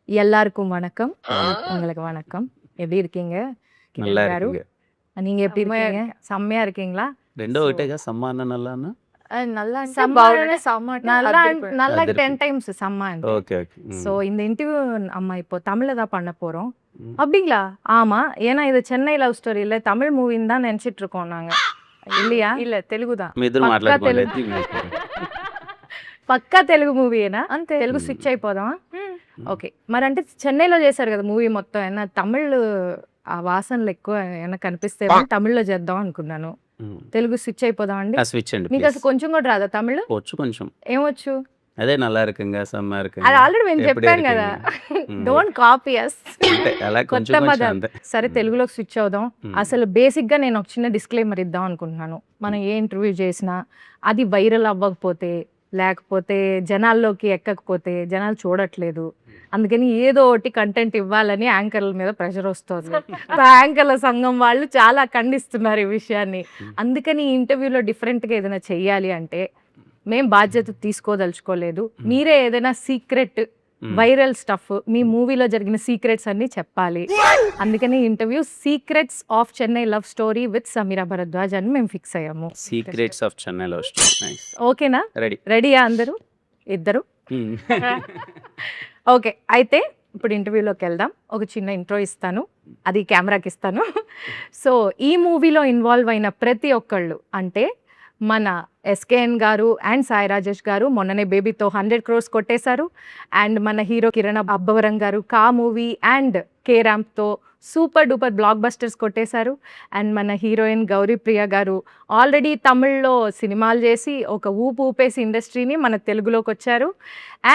எல்லாருக்கும் வணக்கம். உங்களுக்கு வணக்கம். எப்படி இருக்கீங்க? நல்லா கிரண் காரு. இருக்குங்க. நீங்க எப்படி செம்மையா இருக்கீங்க? செம்மையா இருக்கீங்களா? రెండో సో ఒకటేగా సమ్మాన నల్లానా? நல்லா అంటే సమ్మ బాగుండే సమ్మ అంటే நல்லா అదిరిపోయింది. நல்லா అదిరిపోయింది. 10 டைம்ஸ் செம்ம అంటే. ఓకే. ఓకే. ஸோ இந்த இன்டர்வியூ நம்ம இப்போ தமிழ்ல தான் பண்ண போறோம். ம். அப்படிங்களா? ஆமா. ஏன்னா இது சென்னை லவ் ஸ்டோரி இல்ல தமிழ் மூவின்னு தான் நினைச்சிட்டு இருக்கோம் நாங்க. இல்லையா? இல்ல తెలుగు தான். మీ ఇద్దరు పక్కా మాట్లాడుకోండి. తెలుగు. పక్కా తెలుగు మూవీయేనా? అంతే. తెలుగు మ్. స్విచ్ అయిపోదామా? హ్మ్. ఓకే. మరంటే చెన్నైలో చేశారు కదా మూవీ మొత్తం. ఏమన్నా తమిళ్ ఆ వాసనలు ఎక్కువ ఏమన్నా కనిపిస్తేమో తమిళ్లో చేద్దాం అనుకున్నాను. తెలుగు స్విచ్ అయిపోదాం అండి. స్విచ్ అండి మీకు ప్లీజ్. అసలు కొంచెం కూడా రాదా తమిళ్? వచ్చు కొంచెం. ఏమొచ్చు? అదే నల్లా இருக்குங்க సమ్మా అది இருக்குங்க ఆల్రెడీ మేము ఎప్పుడు చెప్పాం కదా. இருக்குங்க. డోంట్ కాపీ అస్. అంటే అలా కొంచెం కొత్త కొంచెం మదర్. అంతే. సరే మ్. తెలుగులోకి స్విచ్ అవుదాం. మ్. అసలు బేసిక్గా నేను ఒక చిన్న డిస్క్లైమర్ ఇద్దాం అనుకుంటున్నాను. మనం ఏ ఇంటర్వ్యూ చేసినా అది వైరల్ అవ్వకపోతే లేకపోతే జనాల్లోకి ఎక్కకపోతే జనాలు చూడట్లేదు. అందుకని ఏదో ఒకటి కంటెంట్ ఇవ్వాలని యాంకర్ల మీద ప్రెషర్ వస్తుంది. యాంకర్ల సంఘం వాళ్ళు చాలా ఖండిస్తున్నారు ఈ విషయాన్ని. అందుకని ఈ ఇంటర్వ్యూలో డిఫరెంట్గా ఏదైనా చెయ్యాలి అంటే మేము బాధ్యత తీసుకోదలుచుకోలేదు. మీరే ఏదైనా సీక్రెట్ వైరల్ స్టఫ్ మీ మూవీలో జరిగిన సీక్రెట్స్ అన్ని చెప్పాలి. అందుకని interview secrets of Chennai love story with Sameera Bharadwaj అని మేము ఫిక్స్ అయ్యాము. Secrets of Chennai love story. Nice. ఓకేనా? రెడీ. రెడీయా అందరూ? ఇద్దరు? ఓకే. అయితే ఇప్పుడు ఇంటర్వ్యూలోకి వెళ్దాం. ఒక చిన్న ఇంట్రో ఇస్తాను, అది కెమెరాకి ఇస్తాను. సో ఈ మూవీలో ఇన్వాల్వ్ అయిన ప్రతి ఒక్కళ్ళు అంటే మన ఎస్కేఎన్ గారు అండ్ సాయి రాజేష్ గారు మొన్ననే బేబీతో 100 crores కొట్టేశారు. అండ్ మన hero Kiran Abbavaram garu Ka movie and K ర్యాంప్తో సూపర్ డూపర్ బ్లాక్ బస్టర్స్ కొట్టేశారు. అండ్ మన హీరోయిన్ గౌరీ ప్రియ గారు ఆల్రెడీ తమిళ్లో సినిమాలు చేసి ఒక ఊపు ఊపేసి ఇండస్ట్రీని మన తెలుగులోకి వచ్చారు.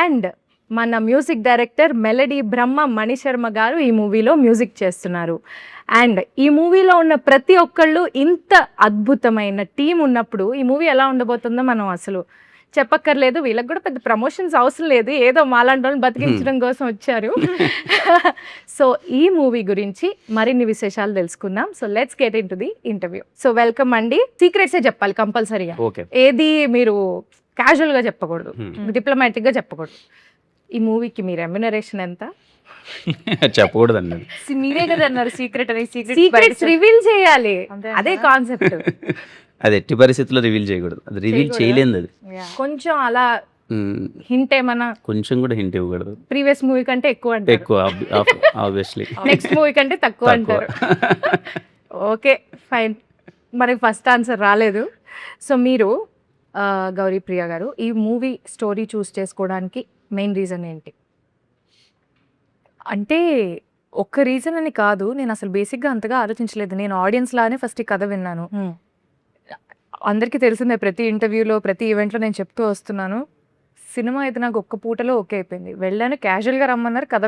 అండ్ మన music director melody Brahma Mani Sharma గారు ఈ మూవీలో మ్యూజిక్ చేస్తున్నారు. అండ్ ఈ మూవీలో ఉన్న ప్రతి ఒక్కళ్ళు ఇంత అద్భుతమైన టీం ఉన్నప్పుడు ఈ మూవీ ఎలా ఉండబోతుందో మనం అసలు చెప్పక్కర్లేదు. వీళ్ళకి కూడా పెద్ద ప్రమోషన్స్ అవసరం లేదు, ఏదో మాలాంటి వాళ్ళని బతికించడం కోసం వచ్చారు. సో ఈ మూవీ గురించి మరిన్ని విశేషాలు తెలుసుకుందాం. So let's get in to the interview. So welcome అండి. సీక్రెట్సే చెప్పాలి కంపల్సరీగా. ఓకే. ఏది మీరు క్యాజువల్గా చెప్పకూడదు, డిప్లొమాటిక్గా చెప్పకూడదు. ఈ మూవీకి మీ రెమ్యునరేషన్ ఎంత? చెప్పకూడదండి. మీరే కదా అన్నారు సీక్రెట్ అని. సీక్రెట్స్ రివీల్ చేయాలి, అంతే అదే అంటారా? కాన్సెప్ట్. అది ఎట్టి పరిస్థితుల్లో రివీల్ చేయకూడదు. అది రివీల్ చేయలేదు. అది కొంచెం అలా హింట్ ఏమన్నా కొంచెం కూడా హింట్ ఇవ్వకూడదు. ప్రీవియస్ మూవీ కంటే ఎక్కువ అంటారు, ఎక్కువ ఆబ్వియస్లీ. నెక్స్ట్ మూవీ కంటే తక్కువ అంటారు. Okay fine. మరి ఫస్ట్ ఆన్సర్ రాలేదు. సో మీరు గౌరీ ప్రియ గారు ఈ మూవీ స్టోరీ చూస్ చేసుకోవడానికి మెయిన్ రీజన్ ఏంటి? అంటే ఒక్క రీజన్ అని కాదు, నేను అసలు బేసిక్గా అంతగా ఆలోచించలేదు. నేను ఆడియన్స్ లానే ఫస్ట్ ఈ కథ విన్నాను. అందరికీ తెలిసిందే, ప్రతి ఇంటర్వ్యూలో ప్రతి ఈవెంట్లో నేను చెప్తూ వస్తున్నాను, సినిమా అయితే నాకు ఒక్క పూటలో ఓకే అయిపోయింది. వెళ్ళాను, క్యాజువల్గా రమ్మన్నారు, కథ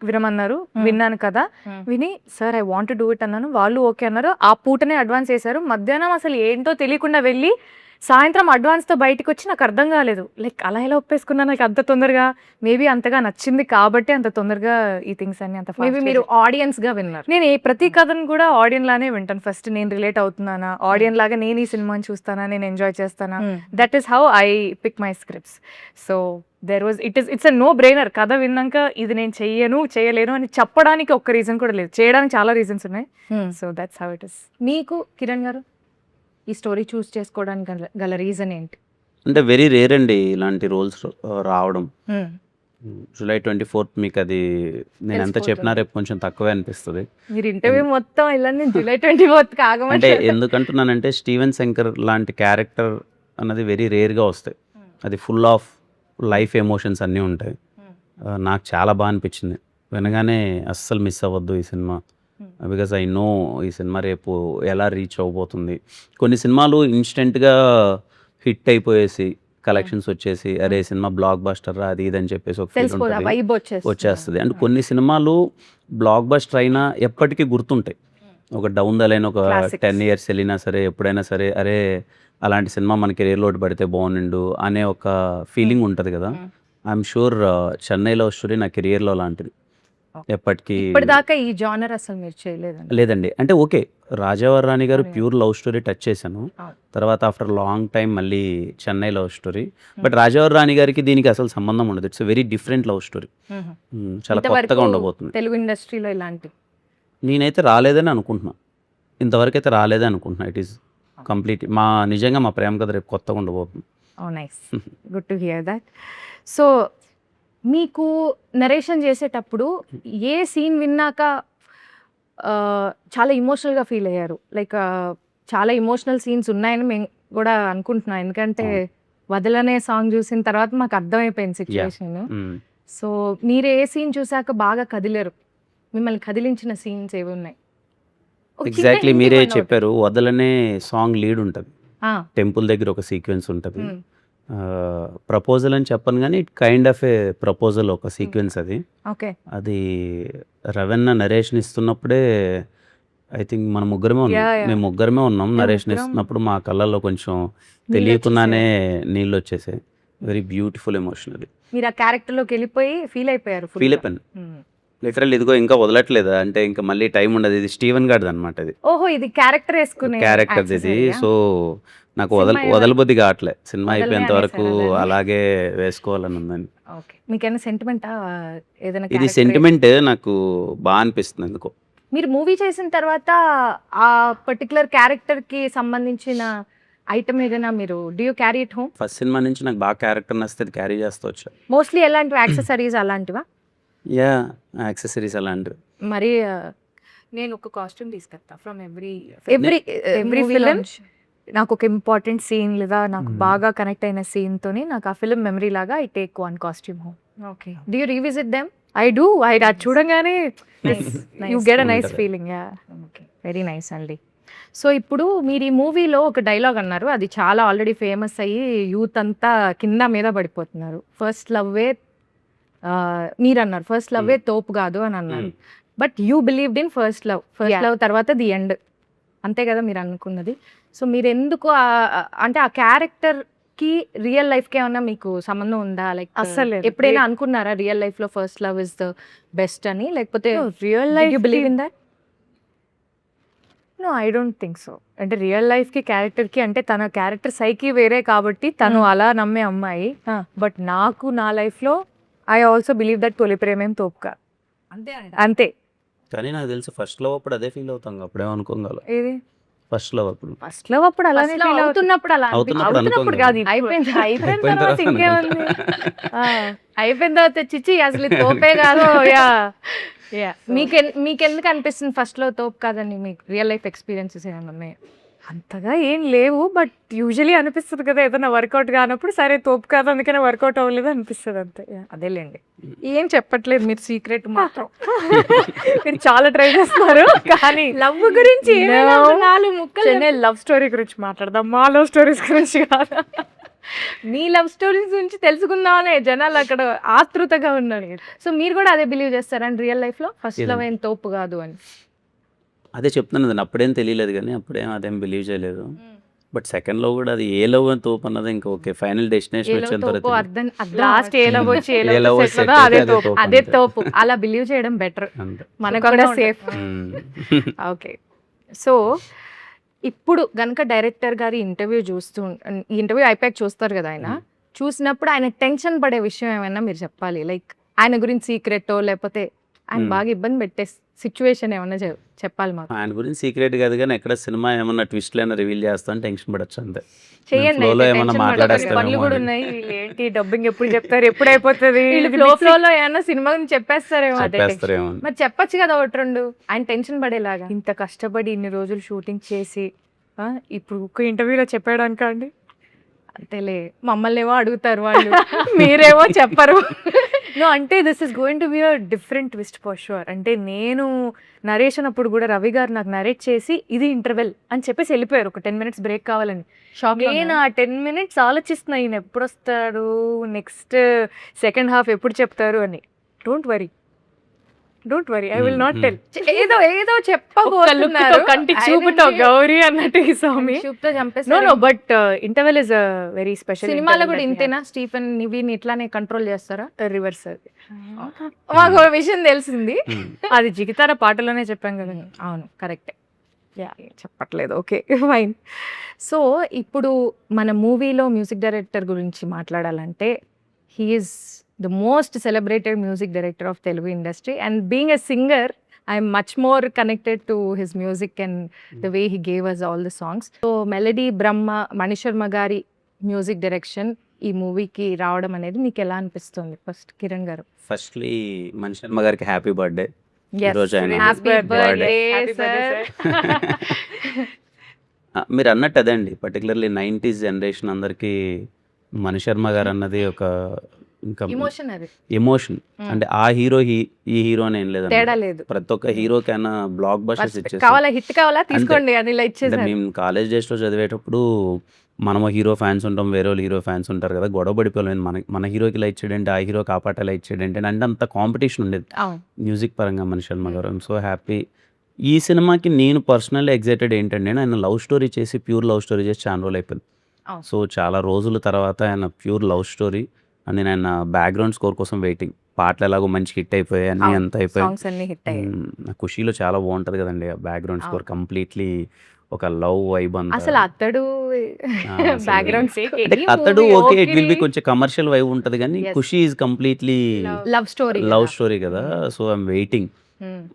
వినమన్నారు, విన్నాను కదా, విని sir I want do it అన్నాను. వాళ్ళు ఓకే అన్నారు. ఆ పూటనే అడ్వాన్స్ చేశారు. మధ్యాహ్నం అసలు ఏంటో తెలియకుండా వెళ్ళి సాయంత్రం అడ్వాన్స్తో బయటకు వచ్చి నాకు అర్థం కాలేదు, లైక్ అలా ఎలా ఒప్పేసుకున్నా నాకు అంత తొందరగా. మేబీ అంతగా నచ్చింది కాబట్టి అంత తొందరగా ఈ థింగ్స్ అన్ని అంత మేబీ మీరు ఆడియన్స్గా విన్నారు. నేను ప్రతి కథను కూడా ఆడియన్ లానే వింటాను. ఫస్ట్ నేను రిలేట్ అవుతున్నానా, ఆడియన్ లాగా నేను ఈ సినిమాని చూస్తానా, నేను ఎంజాయ్ చేస్తానా, that is how I pick my scripts. So it's a no brainer. కథ విన్నాక ఇది నేను చేయలేను అని చెప్పడానికి ఒక్క రీజన్ కూడా లేదు, చేయడానికి చాలా రీజన్స్ ఉన్నాయి. So that's how it is. మీకు కిరణ్ గారు ఈ స్టోరీ చూస్ చేసుకోవడానికి గల రీజన్ ఏంటి? అంటే వెరీ రేర్ అండి ఇలాంటి రోల్స్ రావడం. జూలై 24th మీకు అది నేను ఎంత చెప్పినా రేపు కొంచెం తక్కువే అనిపిస్తుంది. మీరు ఇంటర్వ్యూ మొత్తం ఇలా జూలై 24th కాగమంటే అంటే ఎందుకంటున్నానంటే స్టీవెన్ శంకర్ లాంటి క్యారెక్టర్ అన్నది వెరీ రేర్గా వస్తాయి. అది ఫుల్ ఆఫ్ లైఫ్ ఎమోషన్స్ అన్నీ ఉంటాయి. నాకు చాలా బాగా అనిపించింది వినగానే. అస్సలు మిస్ అవ్వద్దు ఈ సినిమా, బికాజ్ ఐ నో ఈ సినిమా రేపు ఎలా రీచ్ అవ్వబోతుంది. కొన్ని సినిమాలు ఇన్స్టెంట్గా హిట్ అయిపోయేసి కలెక్షన్స్ వచ్చేసి అరే సినిమా బ్లాక్ బస్టర్ అది ఇది అని చెప్పేసి ఒక ఫీల్ ఉంటుంది, వచ్చేస్తుంది. అండ్ కొన్ని సినిమాలు బ్లాక్ బస్టర్ అయినా ఎప్పటికీ గుర్తుంటాయి. ఒక డౌన్ ద లైన్ ఒక 10 years వెళ్ళినా సరే ఎప్పుడైనా సరే అరే అలాంటి సినిమా మన కెరీర్లో పడితే బాగుండు అనే ఒక ఫీలింగ్ ఉంటుంది కదా. I'm sure Chennai love story నా కెరియర్లో లాంటిది. ఎప్పటికీ ఇప్పటిదాకా ఈ జానర్ అసలు మీరు చేయలేదండి. లేదండి. అంటే ఓకే. 'రాజావారి రాణి' గారు అవును. ప్యూర్ లవ్ స్టోరీ టచ్ చేశాను. అవును. తర్వాత ఆఫ్టర్ లాంగ్ టైమ్ మళ్ళీ 'చెన్నై లవ్ స్టోరీ.' బట్ 'రాజావారి రాణి' గారికి దీనికి అసలు సంబంధం ఉండదు. It's very different love story. చాలా ఇంతవరకు కొత్తగా ఉండబోతుంది. తెలుగు ఇండస్ట్రీలో ఇలాంటి నేనైతే రాలేదని అనుకుంటున్నా. ఇంతవరకైతే రాలేదని అనుకుంటున్నా. ఇట్ ఈస్ కంప్లీట్ నిజంగా మా ప్రేమ కథ రేపు కొత్తగా ఉండబోతుంది. Oh nice, good to hear that. So మీకు నరేషన్ చేసేటప్పుడు ఏ సీన్ విన్నాక చాలా ఇమోషనల్గా ఫీల్ అయ్యారు? లైక్ చాలా ఇమోషనల్ సీన్స్ ఉన్నాయని మేము కూడా అనుకుంటున్నాం, ఎందుకంటే అవును. వదలనే సాంగ్ చూసిన తర్వాత మాకు అర్థమైపోయింది సిచ్యువేషన్. మ్మ్. సో మీరు ఏ సీన్ చూసాక బాగా కదిలేరు? మిమ్మల్ని కదిలించిన సీన్స్ ఏవి ఉన్నాయి? ఒక చిన్న ఎగ్జాక్ట్లీ hint మీరే ఇవ్వండి ఒకటి. చెప్పారు. వదలనే సాంగ్ లీడ్ ఉంటుంది. ఆ, టెంపుల్ దగ్గర ఒక సీక్వెన్స్ ఉంటుంది. మ్, ప్రపోజల్ అని చెప్పను కానీ it kind of A proposal ఒక సీక్వెన్స్ అది. ఓకే. అది రవెన్న నరేషన్ ఇస్తున్నప్పుడే ఐ థింక్ మన ముగ్గురమే ఉన్నాం. Yeah, yeah. మేము ముగ్గురమే ఉన్నాం. మేము నరేషన్ ముగ్గురం. ఇస్తున్నప్పుడు మా కళ్ళల్లో కొంచెం తెలియకుండానే నీళ్ళు వచ్చేసాయి. వెరీ బ్యూటిఫుల్ ఎమోషన్ అది. మీరు ఆ క్యారెక్టర్లోకి వెళ్ళిపోయి ఫీల్ అయిపోయారు full ఫీల్ గా. అయిపోయాను. మ్. లిటరల్ ఇదిగో ఇంకా వదలట్లేదా అంటే ఇంకా మళ్ళీ టైం ఉండదు. ఇది స్టీవెన్ గార్డ్ అనమాట. ఇది ఓహో, ఇది క్యారెక్టర్ వేసుకునే క్యారెక్టర్ ఇది. accessory ఆ? సో నాకు సినిమా వదలబుద్ధి కావట్లే. సినిమా వదలనే అయిపోయేంత వరకు అనేసారా దాన్ని? అలాగే వేసుకోవాలని ఉందని. ఓకే. మీకేమైనా సెంటిమెంటా ఏదైనా ఇది character సెంటిమెంట్ నాకు బాగా అనిపిస్తుంది ఎందుకో. మీరు మూవీ చేసిన తర్వాత ఆ పర్టికులర్ క్యారెక్టర్ కి సంబంధించిన ఐటమ్ ఏదైనా మీరు do you carry it home? First cinema నుంచి నాకు బాగా క్యారెక్టర్ నచ్చితే అది క్యారీ చేస్తూ వచ్చా. మోస్ట్లీ ఎలాంటివి యాక్సెసరీస్ అలాంటివా? యా యాక్సెసరీస్ అలాంటివి. మరి నేను ఒక కాస్ట్యూమ్ తీసుకెళ్తా from every every every film. నాకు ఒక ఇంపార్టెంట్ సీన్ లేదా నాకు Mhm. బాగా కనెక్ట్ అయిన సీన్ తోని నాకు ఆ ఫిలిం మెమరీ లాగా I take one costume home. Okay. Do you revisit them? I do. అది చూడంగానే యూ గెట్ అ నైస్ ఉంటది. Feeling. Yeah, okay, very nice అండి. సో ఇప్పుడు మీరు ఈ మూవీలో ఒక డైలాగ్ అన్నారు, అది చాలా ఆల్రెడీ ఫేమస్ అయ్యి యూత్ అంతా కింద మీద పడిపోతున్నారు. ఫస్ట్ లవ్వే మీరు అన్నారు ఫస్ట్ లవ్వే తోపు కాదు అని అన్నారు. But you believed in first love. First Yeah. Love తర్వాత ది ఎండ్, అంతే కదా మీరు అనుకున్నది? సో మీరు ఎందుకు అంటే ఆ క్యారెక్టర్ కి రియల్ లైఫ్ కి ఏమన్నా మీకు సంబంధం ఉందా? లైక్ అస్సలు లేదు. ఎప్పుడైనా అనుకున్నారా రియల్ లైఫ్ లో first love is the best అని? లేకపోతే real you life believe in that? No, I don't think so. అంటే రియల్ లైఫ్ కి క్యారెక్టర్ కి అంటే తన క్యారెక్టర్ సైకి వేరే కాబట్టి తను అలా నమ్మే అమ్మాయి. బట్ నాకు నా లైఫ్ లో ఐ ఆల్సో బిలీవ్ దట్ తొలి ప్రేమేం తోపు కాదు. అంతే. కానీ నాకు తెలిసి ఫస్ట్ లవ్ అప్పుడు అదే ఫీల్ అవుతాం. అప్పుడేమనుకోగల ఏది ఫస్ట్ లవ్ అప్పుడు ఫస్ట్ లవ్ అప్పుడు అలానే First లో feel అవుతుంది. అవుతున్నప్పుడు అలా అవుతున్నప్పుడు అవుతున్నప్పుడు అనుకోం కాదు, కదా. ఇప్పుడు. అయిపోయింది. అయిపోయిన అయిపోయిన తర్వాత తర్వాత ఇంకేముంది. అయిపోయిన తర్వాత చిచ్చి అసలు ఇది తోపే కాదు. యా మీకెందుకు అనిపిస్తుంది ఫస్ట్ లో తోపు కాదని? మీకు రియల్ లైఫ్ ఎక్స్పీరియన్సెస్ ఏమైనా ఉన్నాయి? అంతగా ఏం లేవు, బట్ యూజువలీ అనిపిస్తుంది కదా ఏదైనా వర్కౌట్ కానప్పుడు, సరే తోపు కాదు అందుకనే వర్కౌట్ అవ్వలేదు అనిపిస్తుంది అంతే. Yeah. అదేలేండి, ఏం చెప్పట్లేదు మీరు సీక్రెట్ మాత్రం. మీరు చాలా ట్రై చేస్తున్నారు కానీ లవ్ గురించి ఏమైనా No. ఒక నాలుగు ముక్కలు చెన్నై లవ్ స్టోరీ గురించి మాట్లాడదాం, మా లవ్ స్టోరీస్ గురించి కాదు. మీ లవ్ స్టోరీస్ గురించి తెలుసుకుందామనే జనాలు అక్కడ ఆతృతగా ఉన్నారు. సో మీరు కూడా అదే బిలీవ్ చేస్తారని రియల్ లైఫ్ లో ఫస్ట్ లవ్ ఏం తోపు కాదు అని? అదే చెప్తున్నాను కదా, అప్పుడేం తెలియలేదు కానీ అప్పుడేం అదేం బిలీవ్ చేయలేదు. బట్ సెకండ్ లో కూడా అది ఏ లవ్ అని తోపు అన్నది ఇంకా ఓకే. ఫైనల్ డెస్టినేషన్ ఏలో వచ్చేంత తోపు వరకు అర్థం లాస్ట్ ఏ లవ్ వచ్చి ఏ ఏ లవ్ love సెట్ set అదే అయితే అదే తోపు. తోపు. అదే తోపు. అలా బిలీవ్ చేయడం బెటర్, అంతే. మనకు కూడా సుఖంగా సేఫ్. ఓకే. సో ఇప్పుడు గనక డైరెక్టర్ గారి ఇంటర్వ్యూ ఈ ఇంటర్వ్యూ అయిపోయాక చూస్తారు కదా ఆయన, చూసినప్పుడు ఆయన టెన్షన్ పడే విషయం ఏమైనా మీరు చెప్పాలి. లైక్ ఆయన గురించి సీక్రెటో లేకపోతే ఆయన బాగా ఇబ్బంది పెట్టే సిచ్యువేషన్ ఏమన్నా చెప్పాలి మాకు. ఆయన గురించి సీక్రెట్ కాదు కానీ ఎక్కడ సినిమా ఏమన్నా ట్విస్ట్ అయినా రివీల్ చేస్తాను టెన్షన్ పడచ్చు అంతే. చేయండి flow లో అయితే, ఏమన్నా tension మాట్లాడేస్తారేమో పడకండి. పనులు కూడా అని. ఉన్నాయి. వీళ్ళు ఏంటి డబ్బింగ్ ఎప్పుడు చెప్తారు, ఎప్పుడు అయిపోతుంది, వీళ్ళు ఫ్లో ఏమన్నా సినిమా గురించి చెప్పేస్తారేమో. చెప్పేస్తారేమో అని. మరి చెప్పొచ్చు కదా ఒకటి రెండు, ఆయన టెన్షన్ పడేలాగా. ఇంత కష్టపడి ఇన్ని రోజులు షూటింగ్ చేసి ఇప్పుడు ఒక్క ఇంటర్వ్యూలో చెప్పాడానిక అండి? అంతేలే, మమ్మల్ని ఏమో అడుగుతారు వాళ్ళు, మీరేమో చెప్పరు. నో, అంటే this is going to be a different twist for sure. అంటే నేను నరేషన్ అప్పుడు కూడా రవి గారు నాకు నరేట్ చేసి ఇది ఇంటర్వెల్ అని చెప్పేసి వెళ్ళిపోయారు, ఒక 10 minutes బ్రేక్ కావాలని. షాక్ నేను ఆ 10 minutes ఆలోచిస్తున్నా ఈయన ఎప్పుడు వస్తాడు, నెక్స్ట్ సెకండ్ హాఫ్ ఎప్పుడు చెప్తారు అని. Don't worry, don't worry I will not tell. ఏదో ఏదో చెప్పబోతున్నారు కంటి చూపుతో గౌరీ అన్నట్టు ఈ స్వామి. చూపుతో నో చంపేస్తారు. No but interval is very special. సినిమాలో కూడా ఇంతేనా? స్టీఫెన్ నివిని ఇట్లానే కంట్రోల్ చేస్తారా? రివర్స్ అది. మాకు ఒక విషయం తెలిసింది. అది జిగితార పాటలోనే చెప్పాం కదా. అవును, కరెక్టే. చెప్పట్లేదు. Okay, fine. సో ఇప్పుడు మన మూవీలో మ్యూజిక్ డైరెక్టర్ గురించి మాట్లాడాలంటే he is the most celebrated music director of Telugu industry, and being a singer I'm much more connected to his music and the way he gave us all the songs. So melody Brahma Mani Sharma garu music direction ఈ మూవీకి రావడం అనేది మీకు ఎలా అనిపిస్తుంది? First Kiran గారు. Firstly Mani Sharma గారికి happy birthday. ఈరోజు ఆయన Happy birthday, sir. మీరు అన్నట్టు అదే అండి, పర్టికులర్లీ 90s జనరేషన్ అందరికీ మణిశర్మ గారు అన్నది ఒక ఇంకా ఎమోషన్ అది, ఎమోషన్. అంటే ఆ హీరో ఈ హీరో అని ఏం తేడా లేదండి, లేదు. ప్రతి ఒక్క హీరోకైనా బ్లాక్ బస్టర్స్ ఇచ్చేసి. కావాలా హిట్ కావాలా తీసుకోండి అని ఇలా అంటే ఇచ్చేసారు. మేము కాలేజ్ డేస్లో చదివేటప్పుడు మనము హీరో ఫ్యాన్స్ ఉంటాం, వేరే వాళ్ళు హీరో ఫ్యాన్స్ ఉంటారు కదా, గొడవ పడిపోయాం. మన హీరోకి ఇలా ఇచ్చాడంటే ఆ హీరోకి ఆ పాట ఇలా ఇచ్చాడంటే అంటే అంత కాంపిటీషన్ ఉండేది అవును. మ్యూజిక్ పరంగా మణిశర్మ గారు. I'm so happy. ఈ సినిమాకి నేను పర్సనల్లీ ఎగ్జైటెడ్ ఏంటంటే, ఆయన లవ్ స్టోరీ చేసి ప్యూర్ లవ్ స్టోరీ చేసి చాలా రోజులు అయిపోయింది. అవును. సో చాలా రోజుల తర్వాత ఆయన ప్యూర్ లవ్ స్టోరీ అండ్ నేను ఆయన బ్యాక్గ్రౌండ్ స్కోర్ కోసం వెయిటింగ్. పాటలు ఎలాగో మంచి హిట్ అయిపోయాయి, అన్నీ అవును. అంత అయిపోయాయి. సాంగ్స్ అన్ని హిట్ అయ్యాయి. ఖుషీలో చాలా బాగుంటుంది కదండి ఆ బ్యాక్గ్రౌండ్ స్కోర్, అవును. కంప్లీట్లీ ఒక లవ్ వైబ్ అంతా. అసలు అతడు అసలు బ్యాక్గ్రౌండ్ అంటే అతడు ఓకే, ఇట్ విల్ బి కొంచెం కమర్షియల్ వైబ్ ఉంటుంది కానీ Yes. Kushi is completely love story. Love story కదా. సో ఐఎమ్ వెయిటింగ్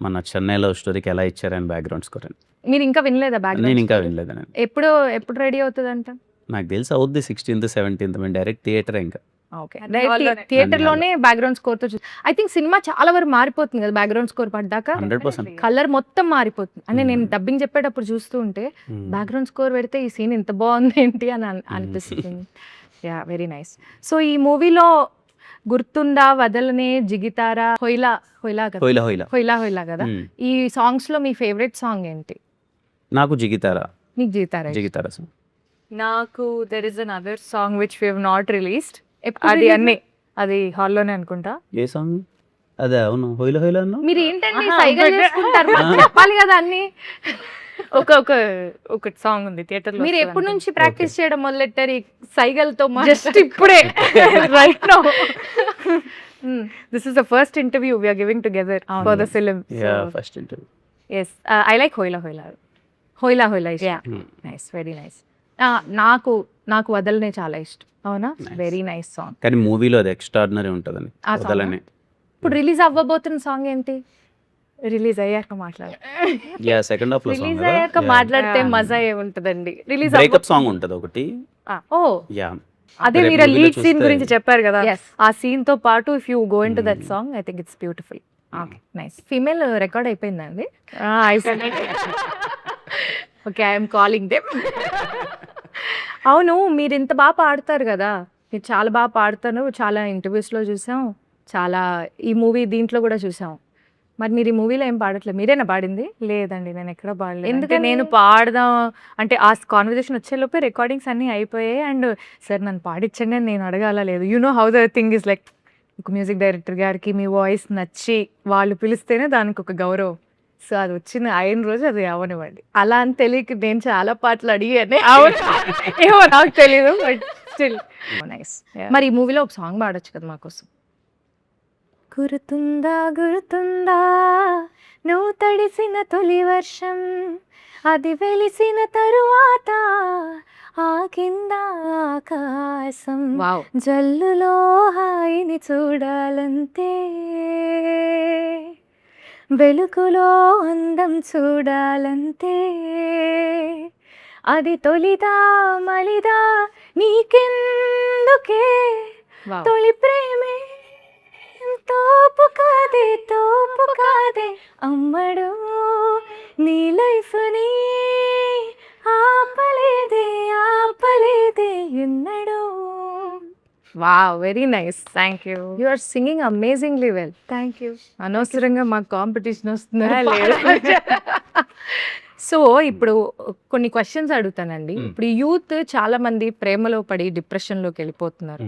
మన చెన్నై లవ్ స్టోరీకి ఎలా ఇచ్చారు ఆయన బ్యాక్గ్రౌండ్ స్కోర్ అని. మీరు ఇంకా వినలేదా నేను బ్యాక్గ్రౌండ్? ఇంకా వినలేదండి. ఎప్పుడు రెడీ అవుతుందంట? నాకు తెలిసి అవుద్ది 16th 17th మేము డైరెక్ట్ థియేటర్ ఇంకా. ఓకే, అన్ని హాల్లోనే. థియేటర్ లోనే బ్యాక్గ్రౌండ్ స్కోర్ తో ఐ థింక్ సినిమా చాలా వరకు మారిపోతుంది కదా బ్యాక్గ్రౌండ్ స్కోర్ పడ్డాక. 100%. కలర్ మొత్తం మారిపోతుంది. అంటే నేను Hmm. డబ్బింగ్ చెప్పేటప్పుడు చూస్తూ ఉంటే బ్యాక్గ్రౌండ్ స్కోర్ పెడితే ఈ సీన్ ఇంత బాగుంది ఏంటి అని అనిపిస్తుంది. Yeah, very nice. సో ఈ మూవీలో గుర్తుందా, వదలనే, జిగితారా, హొయిలా హొయిలా కదా, హోయిలా హోయిలా. హొయిలా హొయిలా కదా, ఈ సాంగ్స్ లో మీ ఫేవరెట్ సాంగ్ ఏంటి? నాకు జిగితారా. మీకు జిగితారా? జిగితారా song. నాకు there is an other song which we have not released. ఎప్పుడు అది release? అన్ని అది హాల్లోనే అనుకుంటా. ఏ సాంగ్ అదే? అవును, హోయిలా హోయిలా అన్నా. మీరు ఏంటండి ఆహా, సైగలు but- చేసుకుంటారు? మాకు చెప్పాలి కదా అన్ని. ఒక సాంగ్ ఉంది థియేటర్ లో. మీరు ఎప్పటి నుంచి ప్రాక్టీస్ చేయడం మొదలెట్టారు ఈ సైగలతో? జస్ట్ ఇప్పుడే right now. This is the first interview we are giving together for the film. Yeah, first interview. yes I like హోయిలా హోయిలా. హోయిలా హోయిలా Yeah. Nice, very nice. నాకు వదలనే చాలా ఇష్టం. అవునా? Nice. Very nice song. కానీ మూవీలో అది ఎక్స్ట్రాడినరీ ఉంటుందని ఆ song వదలనే. ఇప్పుడు రిలీజ్ అవ్వబోతున్న సాంగ్ ఏంటి? రిలీజ్ అయ్యాక మాట్లాడు. యా, సెకండ్ హాఫ్ లో రిలీజ్ సాంగ్ అయ్యాక మాట్లాడితే Yeah. మజా ఏముంటదండి? రిలీజ్ బ్రేకప్ సాంగ్ ఉంటుంది ఒకటి. ఓ యా, అదే రేపు మీరు movie లో లీడ్ సీన్ చూస్తే- గురించి చెప్పారు కదా, yes, ఆ సీన్ తో పాటు if you go in to that song I think it's beautiful. Okay, nice. Female record అయిపోయిందండి? Okay, I'm calling them. అవును, మీరు ఇంత బాగా పాడతారు కదా, మీరు చాలా బాగా పాడతారు. చాలా ఇంటర్వ్యూస్లో చూసాం, చాలా ఈ మూవీ దీంట్లో కూడా చూసాం. మరి మీరు ఈ మూవీలో ఏం పాడట్లేదు, మీరేనా పాడింది? లేదండి, నేను ఎక్కడ పాడలేదు. ఎందుకంటే ఎందుకని? నేను పాడదాం అంటే ఆ కాన్వర్జేషన్ వచ్చేలోపే రికార్డింగ్స్ అన్నీ అయిపోయాయి. అండ్ సార్ నన్ను పాడించండి అని నేను అడగాల లేదు. You know how the thing is like, ఒక మ్యూజిక్ డైరెక్టర్ గారికి మీ వాయిస్ నచ్చి వాళ్ళు పిలిస్తేనే దానికి ఒక గౌరవం. సో అది వచ్చిన అయిన రోజు అది అవనివ్వండి. అలా అని తెలియక నేను చాలా పాటలు అడిగానే. ఏమో నాకు తెలియదు, బట్ స్టిల్ నైస్. Yeah. మరి ఈ మూవీలో ఒక సాంగ్ పాడొచ్చు కదా మాకోసం? గుర్తుందా గుర్తుందా నువ్వు తడిసిన తొలి వర్షం, అది వెలిసిన తరువాత ఆ కింద ఆకాశం, వావ్, జల్లులో హాయిని చూడాలంతే, వెలుగులో అందం చూడాలంతే, అది తొలిదా మలిదా నీకెందుకే, వావ్. తొలి ప్రేమే తోపు కాదే అమ్మడు, నీ లైఫ్ ని ఆపలేదే ఎన్నడు. Wow, very nice. Thank you. You are singing amazingly well. Thank you. అనవసరంగా మాకు కాంపిటీషన్ వస్తుంది. లేదు. సో ఇప్పుడు కొన్ని క్వశ్చన్స్ అడుగుతానండి. ఇప్పుడు యూత్ చాలా మంది ప్రేమలో పడి డిప్రెషన్లోకి వెళ్ళిపోతున్నారు,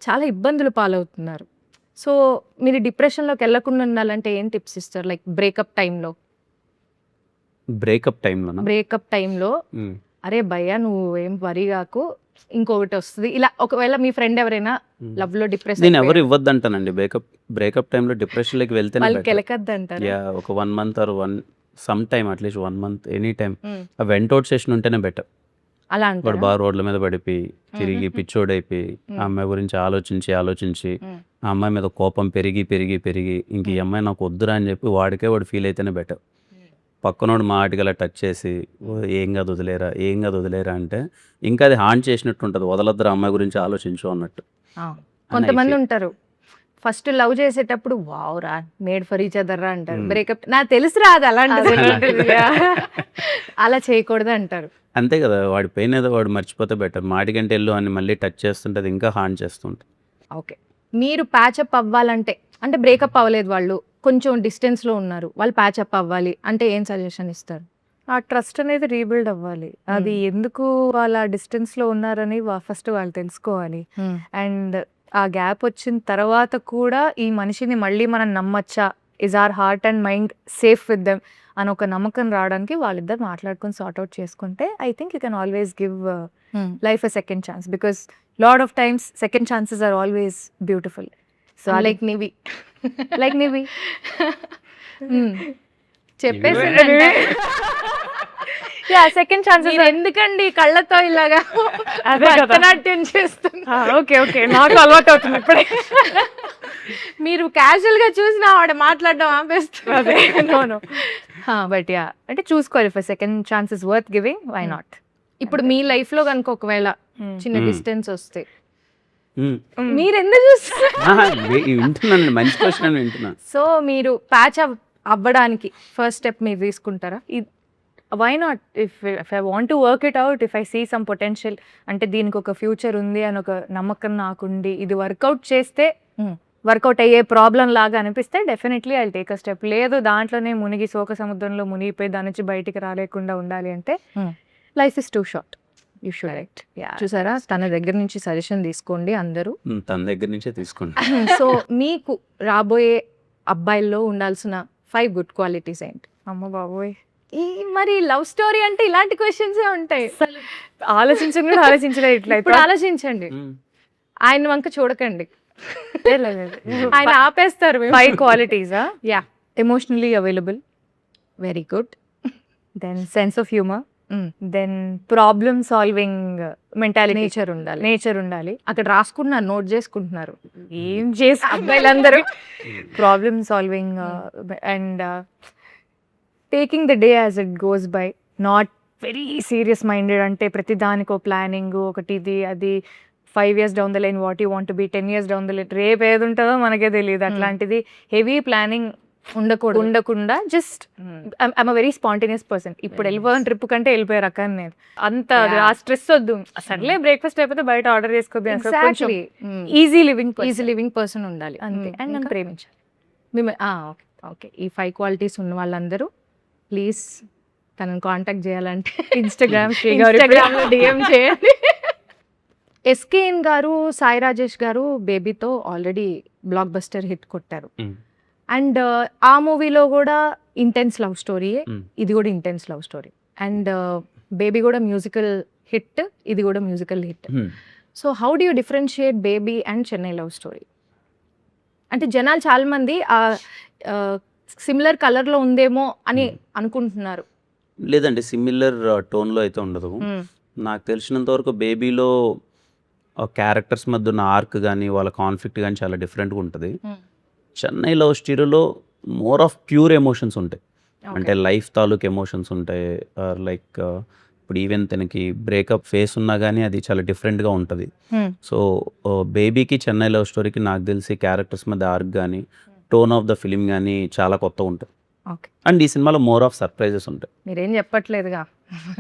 చాలా ఇబ్బందులు పాలవుతున్నారు. సో మీరు డిప్రెషన్లోకి వెళ్ళకుండా ఉండాలంటే ఏం టిప్స్ ఇస్తారు? లైక్ బ్రేకప్ టైంలో బ్రేకప్ టైంలోనా? అరే భయ్యా నువ్వు ఏం వరి కాకు, ఇంకొకటి వస్తుంది ఇలా. ఒకవేళ మీ ఫ్రెండ్ ఎవరైనా లవ్ లో డిప్రెషన్ నేను ఎవరు ఇవ్వద్దంటానండి. బ్రేకప్ టైంలో డిప్రెషన్లోకి వెళ్తేనే వాళ్ళకి better. కెలకద్దంటారు. యా, ఒక 1 month or some time, at least 1 month, any time ఆ వెంటౌట్ సెషన్ ఉంటేనే బెటర్. అలా వాడు అంటారు. బాగా రోడ్ల మీద పడిపోయి తిరిగి పిచ్చోడైపోయి ఆ అమ్మాయి గురించి ఆలోచించి ఆ అమ్మాయి మీద కోపం పెరిగి ఇంక ఈ అమ్మాయి నాకు వద్దురా అని చెప్పి వాడు ఫీల్ అయితేనే బెటర్. పక్కనోడు మాటికి అలా టచ్ చేసి "ఓ, ఏం కాదు వదిలేరా అంటే ఇంకా అది హాంట్ చేసినట్టు ఉంటుంది. వదలొద్దురా అమ్మాయి గురించి ఆలోచించు అన్నట్టు. కొంతమంది ఉంటారు ఫస్ట్ లవ్ చేసేటప్పుడు వావురా మేడ్ ఫర్ ఈచ్ అదర్ రా అంటారు. బ్రేకప్ నాకు తెలుసురా అది అలాంటిది. అలా చేయకూడదు అంటారు. అంతే కదా, వాడి పెయిన్ ఏదో వాడు మర్చిపోతే బెటర్. మాటికంటే వెళ్ళు అని మళ్ళీ టచ్ చేస్తుంటే అది ఇంకా హాంట్ చేస్తుంటుంది. ఓకే, మీరు ప్యాచప్ అవ్వాలంటే, అంటే బ్రేకప్ అవ్వలేదు వాళ్ళు, కొంచెం డిస్టెన్స్లో ఉన్నారు, వాళ్ళు ప్యాచప్ అవ్వాలి అంటే ఏం సజెషన్ ఇస్తారు? ఆ ట్రస్ట్ అనేది రీబిల్డ్ అవ్వాలి. అది ఎందుకు వాళ్ళ డిస్టెన్స్లో ఉన్నారని ఫస్ట్ వాళ్ళు తెలుసుకోవాలి. అండ్ ఆ గ్యాప్ వచ్చిన తర్వాత కూడా ఈ మనిషిని మళ్ళీ మనం నమ్మచ్చా, is our heart and mind safe with them అని ఒక నమ్మకం రావడానికి వాళ్ళిద్దరు మాట్లాడుకొని సార్ట్అవుట్ చేసుకుంటే I think you can always give life a second chance, because lot of times second chances are always beautiful. So like Nivi like Nivi చెప్పేసి second chances ఎందుకండి కళ్ళతో ఇలాగా అదే కదా. భరతనాట్యం చేస్తున్నా? ఓకే నాకు అలవాటు అవుతుంది ఇప్పుడే. మీరు క్యాజువల్ గా చూసినా ఆవిడ మాట్లాడడం ఆపేస్తారు. అదే నో బట్ యా, అంటే చూసుకోవాలి. For second chance is worth giving, why not? ఇప్పుడు మీ లైఫ్ లో కనుక ఒకవేళ చిన్న Hmm. డిస్టెన్స్ వస్తే మ్మ్. మీరు ఎందుకు చూస్తారు? ఆహా, వింటున్నాను, మంచి క్వశ్చన్ వింటున్నాను. సో మీరు ప్యాచ్ అవ్వడానికి ఫస్ట్ స్టెప్ మీరు తీసుకుంటారా? Why not? If I want to work it out, if I see some potential, అంటే దీనికి ఒక ఫ్యూచర్ ఉంది అని ఒక నమ్మకం నాకుండి ఇది వర్కౌట్ చేస్తే వర్కౌట్ అయ్యే ప్రాబ్లం లాగా అనిపిస్తే definitely I take a step. లేదు దాంట్లోనే మునిగి శోక సముద్రంలో మునిగిపోయి దాని నుంచి బయటికి రాలేకుండా ఉండాలి అంటే life is two short. You should correct. చూసారా, తన దగ్గర నుంచి సజెషన్ తీసుకోండి అందరూ. తన దగ్గర నుంచే తీసుకోండి. సో మీకు రాబోయే అబ్బాయిల్లో ఉండాల్సిన 5 గుడ్ క్వాలిటీస్ ఏంటి? అమ్మ బాబోయ్, ఈ మరి లవ్ స్టోరీ అంటే ఇలాంటి క్వశ్చన్స్ ఉంటాయి. ఆలోచించను కూడా ఆలోచించలేదు ఇట్లా. ఇప్పుడు ఆలోచించండి, ఆయన వంక చూడకండి, ఆయన ఆపేస్తారు. 5 క్వాలిటీసా? Yeah, emotionally available, very good. Then sense of humour, then problem solving mentality, nature ఉండాలి. అక్కడ రాసుకుంటున్నారు, నోట్ చేసుకుంటున్నారు. ఏం చేసి అబ్బాయిలందరూ problem solving and taking the day as it goes by, not very serious minded. అంటే ప్రతి దానికి ఒక ప్లానింగ్, ఒకటి ఇది అది, 5 years down the line what you want to be, 10 years down the line రేపు ఏది ఉంటుందో మనకే తెలియదు. అట్లాంటిది హెవీ ప్లానింగ్ ఉండకుండా just I'm a very spontaneous person. ఇప్పుడు వెళ్ళిపోయిన ట్రిప్ కంటే వెళ్ళిపోయే రకాన్ని నేను. అంత ఆ స్ట్రెస్ వద్దు, సర్లే బ్రేక్ఫాస్ట్ అయిపోతే బయట ఆర్డర్ చేసుకోబోయే ఈజీ లివింగ్ పర్సన్ ఉండాలి అంతే. అండ్ నన్ను ప్రేమించాలి. ఓకే, ఈ 5 క్వాలిటీస్ ఉన్న వాళ్ళందరూ ప్లీజ్ తనని కాంటాక్ట్ చేయాలంటే ఇన్స్టాగ్రామ్ ఇన్స్టాగ్రామ్లో DM చేయండి. ఎస్కేఎన్ గారు, సాయి రాజేష్ గారు బేబీతో ఆల్రెడీ బ్లాక్ బస్టర్ హిట్ కొట్టారు. అండ్ ఆ మూవీలో కూడా ఇంటెన్స్ లవ్ స్టోరీ, ఇది కూడా intense love story. And baby కూడా మ్యూజికల్ హిట్, ఇది కూడా musical hit. So how do you differentiate baby and Chennai love story? అంటే జనాలు చాలా మంది సిమిలర్ కలర్లో ఉందేమో అని అనుకుంటున్నారు. లేదండి, సిమిలర్ టోన్లో అయితే ఉండదు. నాకు తెలిసినంత వరకు బేబీలో క్యారెక్టర్స్ మధ్య ఉన్న ఆర్క్ కానీ వాళ్ళ కాన్ఫ్లిక్ట్ కానీ చాలా డిఫరెంట్గా ఉంటుంది. చెన్నై లవ్ స్టోరీలో మోర్ ఆఫ్ ప్యూర్ ఎమోషన్స్ ఉంటాయి. అంటే లైఫ్ తాలూకు ఎమోషన్స్ ఉంటాయి. లైక్ ఇప్పుడు ఈవెన్ తనకి బ్రేకప్ ఫేస్ ఉన్నా కానీ అది చాలా డిఫరెంట్గా ఉంటుంది. సో బేబీకి చెన్నై లవ్ స్టోరీకి నాకు తెలిసి క్యారెక్టర్స్ మధ్య ఆర్క్ కానీ టోన్ ఆఫ్ ద ఫిలిం కానీ చాలా కొత్త ఉంటుంది. అండ్ ఈ సినిమాలో మోర్ ఆఫ్ సర్ప్రైజెస్ ఉంటాయి. మీరేం చెప్పట్లేదుగా,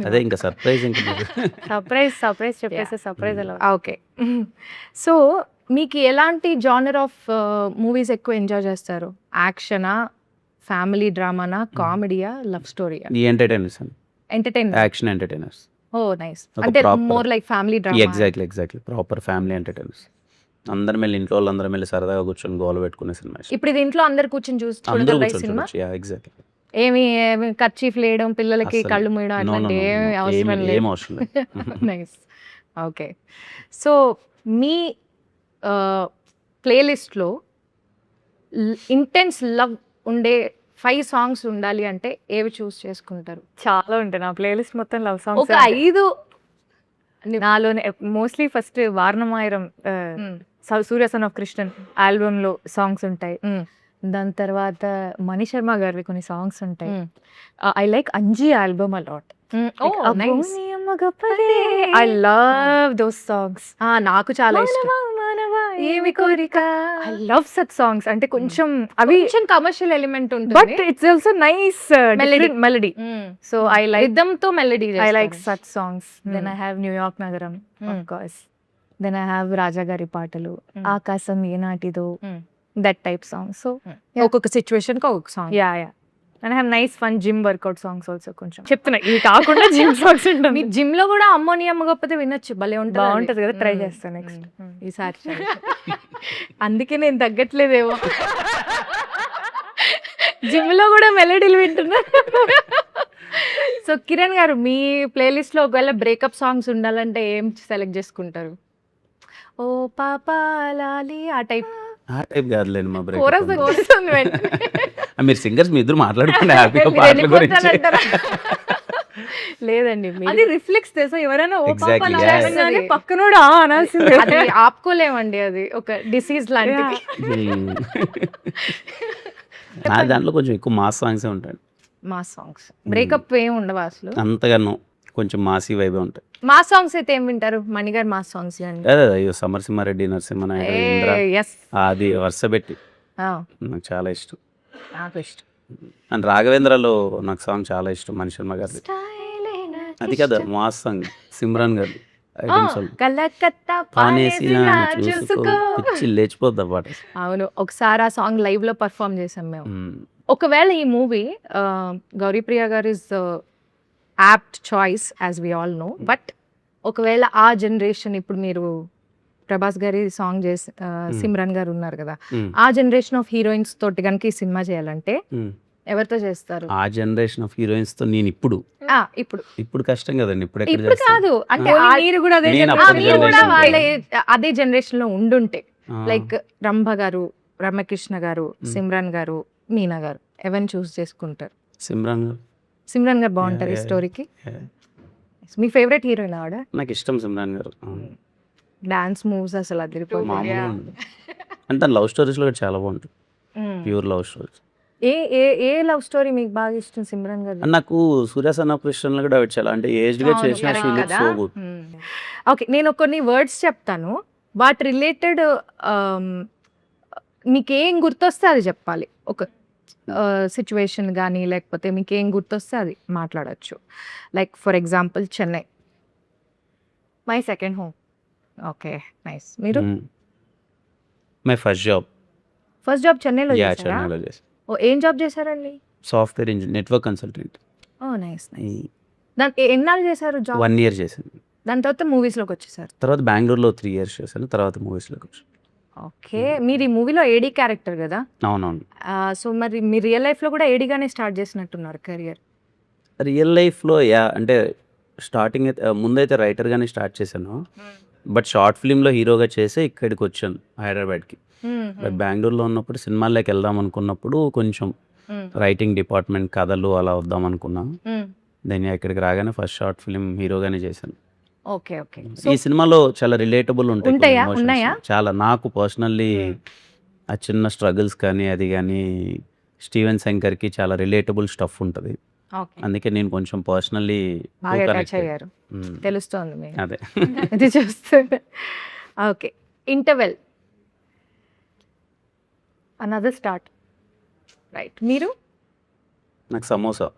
అదే ఇంకా సర్ప్రైజ్. ఇంకా సర్ప్రైజ్ చెప్పేసి సర్ప్రైజ్ అలా. ఓకే, సో మీకు ఎలాంటి జానర్ ఆఫ్ మూవీస్ ఎక్కువ ఎంజాయ్ చేస్తారు? యాక్షనా, ఫ్యామిలీ డ్రామానా, కామెడీయా, లవ్ స్టోరీయా? ఈ ఎంటర్టైనర్స్ అండి, ఎంటర్టైన్మెంట్, యాక్షన్ ఎంటర్టైనర్స్. ఓ నైస్. అంటే more like family drama. Exactly proper family entertainers. అందరం వెళ్ళి ఇంట్లో వాళ్ళందరం వెళ్ళి సరదాగా కూర్చొని గోల పెట్టుకునే సినిమా ఇష్టం. ఇప్పుడు ఇది ఇంట్లో అందరు కూర్చొని అందరూ చూస్తారు కూర్చొని సినిమా. చూడొచ్చు. ఎగ్జాక్ట్లీ. ఏమి కర్చీఫ్ లేయడం, పిల్లలకి అస్సలు. కళ్ళు మూయడం నో నో అట్లాంటి నో ఏమి అవసరం ఏం లేదు. అవసరం లేదు. నైస్. ఓకే. సో మీ ప్లేలిస్ట్లో ఇంటెన్స్ లవ్ ఉండే 5 సాంగ్స్ ఉండాలి అంటే ఏవి చూస్ చేసుకుంటారు? చాలా ఉంటాయి నా ప్లేలిస్ట్ మొత్తం లవ్ సాంగ్స్. ఒక 5 నాలోనే mostly first Vaaranam Aayiram Suriya son of Krishnan album లో సాంగ్స్ ఉంటాయి. దాని తర్వాత మణి శర్మ గారివి కొన్ని సాంగ్స్ ఉంటాయి. I like Anji album a lot. I love those songs. నాకు చాలా ఇష్టం. ఏమి కోరిక, ఐ లవ్ సచ్ సాంగ్స్. అంటే కొంచెం అవి కొంచెం కమర్షియల్ ఎలిమెంట్ బట్ ఉంటుంది. It's also nice melody. So I like rhythm తో melody. I like such songs. Then I have New York Nagaram, of course. Then I have Raja Gari Paatalu, Akasam Yenatido, that type song. So ఒక్కొక్క situation కి ఒక్కొక్క song. yeah. And I have nice fun gym workout songs also. కొంచెం చెప్తున్నా ఇవి కాకుండా gym songs మీ ఉంటుంది. Gym లో కూడా అమ్మోనియమ్మ గొప్పతే వినొచ్చు, భలే ఉంటుంది. బాగుంటది కదా, ట్రై చేస్తాను నెక్స్ట్ ఈసారి try చేస్తా. అందుకే నేను తగ్గట్లేదేమో. జిమ్ లో కూడా మెలడీలు వింటున్నా. సో కిరణ్ గారు, మీ ప్లేలిస్ట్ లో ఒకవేళ బ్రేకప్ సాంగ్స్ ఉండాలంటే ఏం సెలెక్ట్ చేసుకుంటారు? ఓ పాపా లాలి ఆ టైప్. ఆ టైప్ కాదులేండి మా బ్రేక్. కోరస్ వస్తుంది వెంటనే. మీరు సింగర్స్ మీ ఇద్దరు మాట్లాడుకుంటే హ్యాపీగా పాటల గురించి. వెళ్ళిపోతానంటారా? లేదండి, అది రిఫ్లెక్స్ తెలుసా, ఎవరైనా ఓ పాప Exactly, లాగా yes. అనగానే పక్కనోడు ఆ అనాల్సిందే. అది ఆపుకోలేమండి, అది ఒక డిసీజ్ లాంటిది. నా దాంట్లో కొంచెం ఎక్కువ మాస్ సాంగ్సే ఉంటాయి. మా సాంగ్స్ బ్రేకప్ ఏం ఉండవు అసలు. అంతగానో కొంచెం మాసీ వైబే ఉంటాయి. మా సాంగ్స్ అయితే ఏం వింటారు? మణిగారు మా సాంగ్స్ అండి. అదే అయ్యో సమరసింహారెడ్డి, నరసింహనాయుడు, ఇంద్ర, ఎస్, అది వరుస పెట్టి నాకు చాలా ఇష్టం. నాకు ఇష్టం. అండ్ రాఘవేంద్రలో నాకు సాంగ్ చాలా ఇష్టం, మణి శర్మ గారిది. అది కదా మాస్ సాంగ్, సిమ్రాన్ గారు ఐటమ్ సాంగ్. కలకత్తా పానేసి పానేసి చూసుకో, పిచ్చి లేచిపోద్ది ఆ పాట. అవును, ఒకసారి ఆ సాంగ్ లైవ్ లో పర్ఫామ్ చేసాం మేము. ఒకవేళ ఈ మూవీ గౌరీప్రియ గారు is apt choice as we all know, but ఒకవేళ ఆ జనరేషన్, ఇప్పుడు మీరు ప్రభాస్ గారి సాంగ్ చేసి సిమ్రన్ గారు ఉన్నారు కదా, ఆ జనరేషన్ ఆఫ్ హీరోయిన్స్ తోటి కనుక ఈ సినిమా చేయాలంటే ఎవరితో చేస్తారు? ఆ జనరేషన్ ఆఫ్ హీరోయిన్స్ తో నేను ఇప్పుడు కష్టం కదండి. ఇప్పుడు ఎక్కడ ఇప్పుడు చేస్తాను? కాదు అంటే మీరు కూడా అదే నేను generation. అప్పుడు మీరు కూడా generation వాళ్ళ లో. అదే జనరేషన్ లో ఉండుంటే, ఆ, లైక్ రంభ గారు, రమ్యకృష్ణ గారు, సిమ్రన్ గారు, మీనా గారు, ఎవరిని చూస్ చేసుకుంటారు? సిమ్రాన్ గారు. సిమ్రన్ గారు బాగుంటారు ఈ Yeah, yeah, స్టోరీకి. Yeah. మీ ఫేవరెట్ హీరోయిన్ ఆవిడ. నాకు ఇష్టం సిమ్రాన్ గారు. డాన్స్ మూవ్స్ అసలు అదిరిపోతుంది. మామూలుగా ఉండదు. అంటే లవ్ స్టోరీస్ లో కూడా చాలా బాగుంటుంది, ప్యూర్ లవ్ స్టోరీస్. ఏ ఏ ఏ లవ్ స్టోరీ మీకు బాగా ఇష్టం సిమ్రన్ గారు? అండ్ నాకు సూర్య సన్ ఆఫ్ కృష్ణ కూడా చాలా అంటే ఏజ్డ్ గా చేసిన she look so good. Okay, నేను కొన్ని వర్డ్స్ చెప్తాను, వాటి రిలేటెడ్ మీకు ఏం గుర్తొస్తే అది చెప్పాలి. ఒక సిచ్యువేషన్ కానీ లేకపోతే మీకు ఏం గుర్తొస్తే అది మాట్లాడచ్చు. Like for example Chennai, my second home. Okay, nice. మీరు my first job. First job చెన్నైలో యా చేశారా? చెన్నైలో చేసి ఓ, ఏం జాబ్ చేశారండి? Software engineer, network consultant. ఓ నైస్ నైస్. దాని ఎన్నాళ్ళు చేశారు జాబ్? 1 year చేశాను. దాని తర్వాత మూవీస్లోకి వచ్చేసారు. తర్వాత బెంగళూరులో 3 years చేశాను, తర్వాత మూవీస్లోకి వచ్చాను. ఓకే, మీరు ఈ మూవీలో ఏడీ క్యారెక్టర్ కదా, అవునవును. సో మరి మీ రియల్ లైఫ్లో కూడా ఏడీగానే స్టార్ట్ చేసినట్టున్నారు కెరియర్. రియల్ లైఫ్లో అంటే స్టార్టింగ్ అయితే ముందైతే రైటర్గానే స్టార్ట్ చేశాను, బట్ షార్ట్ ఫిల్మ్లో హీరోగా చేసి ఇక్కడికి వచ్చాను హైదరాబాద్కి. బట్ బెంగళూరులో ఉన్నప్పుడు సినిమాల్లోకి వెళ్దాం అనుకున్నప్పుడు కొంచెం రైటింగ్ డిపార్ట్మెంట్, కథలు అలా వద్దాం అనుకున్నా. దెన్ ఇక్కడికి రాగానే ఫస్ట్ షార్ట్ ఫిల్మ్ హీరోగానే చేశాను. Okay okay. ఈ సినిమాలో చాలా రిలేటబుల్ ఉంటాయి కొన్ని ఉంటాయా? emotions. ఉన్నాయా? చాలా నాకు పర్సనల్లీ ఆ చిన్న స్ట్రగుల్స్ కానీ అది కానీ స్టీవెన్ శంకర్కి చాలా రిలేటబుల్ స్టఫ్ ఉంటుంది. ఓకే, అందుకే నేను కొంచెం పర్సనల్లీ బాగా టచ్ అయ్యారు, తెలుస్తోంది మీకు. అదే. ఇది చూస్తుంటే. Okay, interval, another start, right. మీరు? నాకు సమోసా.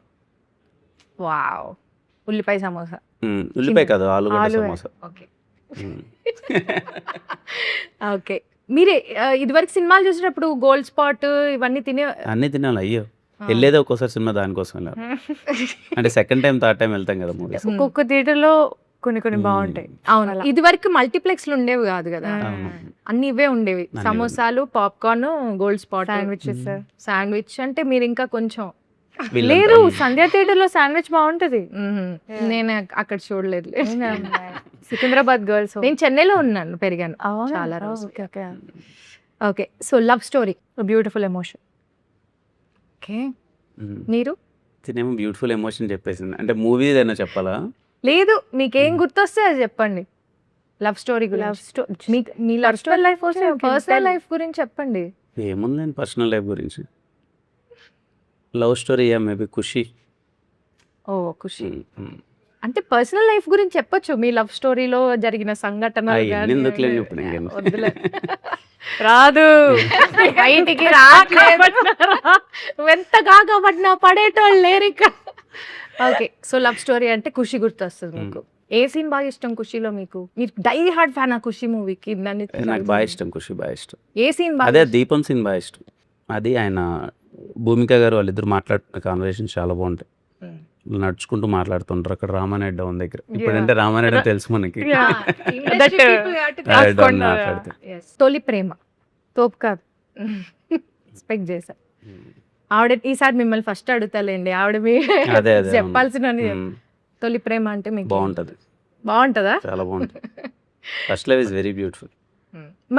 వావ్, ఉల్లిపాయ సమోసా. ఉల్లిపాయ కాదు, ఆలుగడ్డ సమోసా. Okay okay. మీరే ఇదివరకు సినిమాలు చూసినప్పుడు గోల్డ్ స్పాట్ ఇవన్నీ తినే అన్నీ తినాలి. అయ్యో, వెళ్ళేదే ఒక్కోసారి సినిమా దానికోసం వెళ్ళాలి. అంటే సెకండ్ టైం థర్డ్ టైం వెళ్తాం కదా మూవీస్. ఒక్కొక్క థియేటర్లో కొన్ని కొన్ని బాగుంటాయి. అవును, అలా. ఇది వరకు మల్టీప్లెక్స్లు ఉండేవి కాదు కదా, అవును. అన్ని ఇవే ఉండేవి. అన్ని సమోసాలు, popcorn, gold spot, sandwiches. Sandwich. అంటే మీరు ఇంకా కొంచెం వీళ్ళంతా, లేదు, సంధ్యా థియేటర్ లో శాండ్విచ్ బాగుంటది. నేను అక్కడ చూడలేదు. సికింద్రాబాద్ గర్ల్స్. నేను చెన్నైలో ఉన్నాను, పెరిగాను చాలా రోజులు. Okay, so love story, beautiful emotion. Okay. మీరు తినేమో బ్యూటిఫుల్ ఎమోషన్ చెప్పేసింది. అంటే మూవీ ఏదైనా చెప్పాలా? లేదు, మీకేం గుర్తొస్తే అది చెప్పండి. లవ్ స్టోరీ లవ్ గురించి, స్టోరీ. మీ love story life personal life గురించి చెప్పండి. ఏముందండి పర్సనల్ లైఫ్ గురించి. Love story maybe Kushi. ఓ ఖుషి. అంటే పర్సనల్ లైఫ్ గురించి చెప్పొచ్చు, మీ లవ్ స్టోరీలో జరిగిన సంఘటనలు అవన్నీ గానీ. ఎందుకులేండి ఇప్పుడు ఇంకేం. వద్దులే. రాదు. బయటికి రాట్లేదు. ఎంత కాకపడినా పడేటోళ్ళు లేరు ఇక్కడ. ఓకే, సో లవ్ స్టోరీ అంటే ఖుషి గుర్తొస్తుంది మీకు. ఏ సీన్ బాగా ఇష్టం ఖుషిలో మీకు? మీరు డై హార్డ్ ఫ్యాన్ ఆ ఖుషి మూవీకి? దాన్ని నాకు బాగా ఇష్టం ఖుషి, బాగా ఇష్టం. ఏ సీన్ బాగా అదే దీపం సీన్ బాగా ఇష్టం. అది ఆయన భూమిక గారు వాళ్ళిద్దరు మాట్లాడుతున్న కాన్వర్సేషన్ చాలా బాగుంటాయి. నడుచుకుంటూ మాట్లాడుతుంటారు అక్కడ రామానాయుడు డౌన్ దగ్గర. ఇప్పుడంటే రామానాయుడు తెలుసు మనకి. డౌన్ మాట్లాడితే తొలి ప్రేమ తోపు కాదు. ఎక్స్పెక్ట్ చేశా. ఆవిడ ఈసారి మిమ్మల్ని ఫస్ట్ అడుగుతాలేండి, ఆవిడ మీ అదే అదే చెప్పాల్సిన అవును. తొలి ప్రేమ అంటే మీకు బాగుంటది, బాగుంటుందా? చాలా బాగుంటుంది. First love is very beautiful.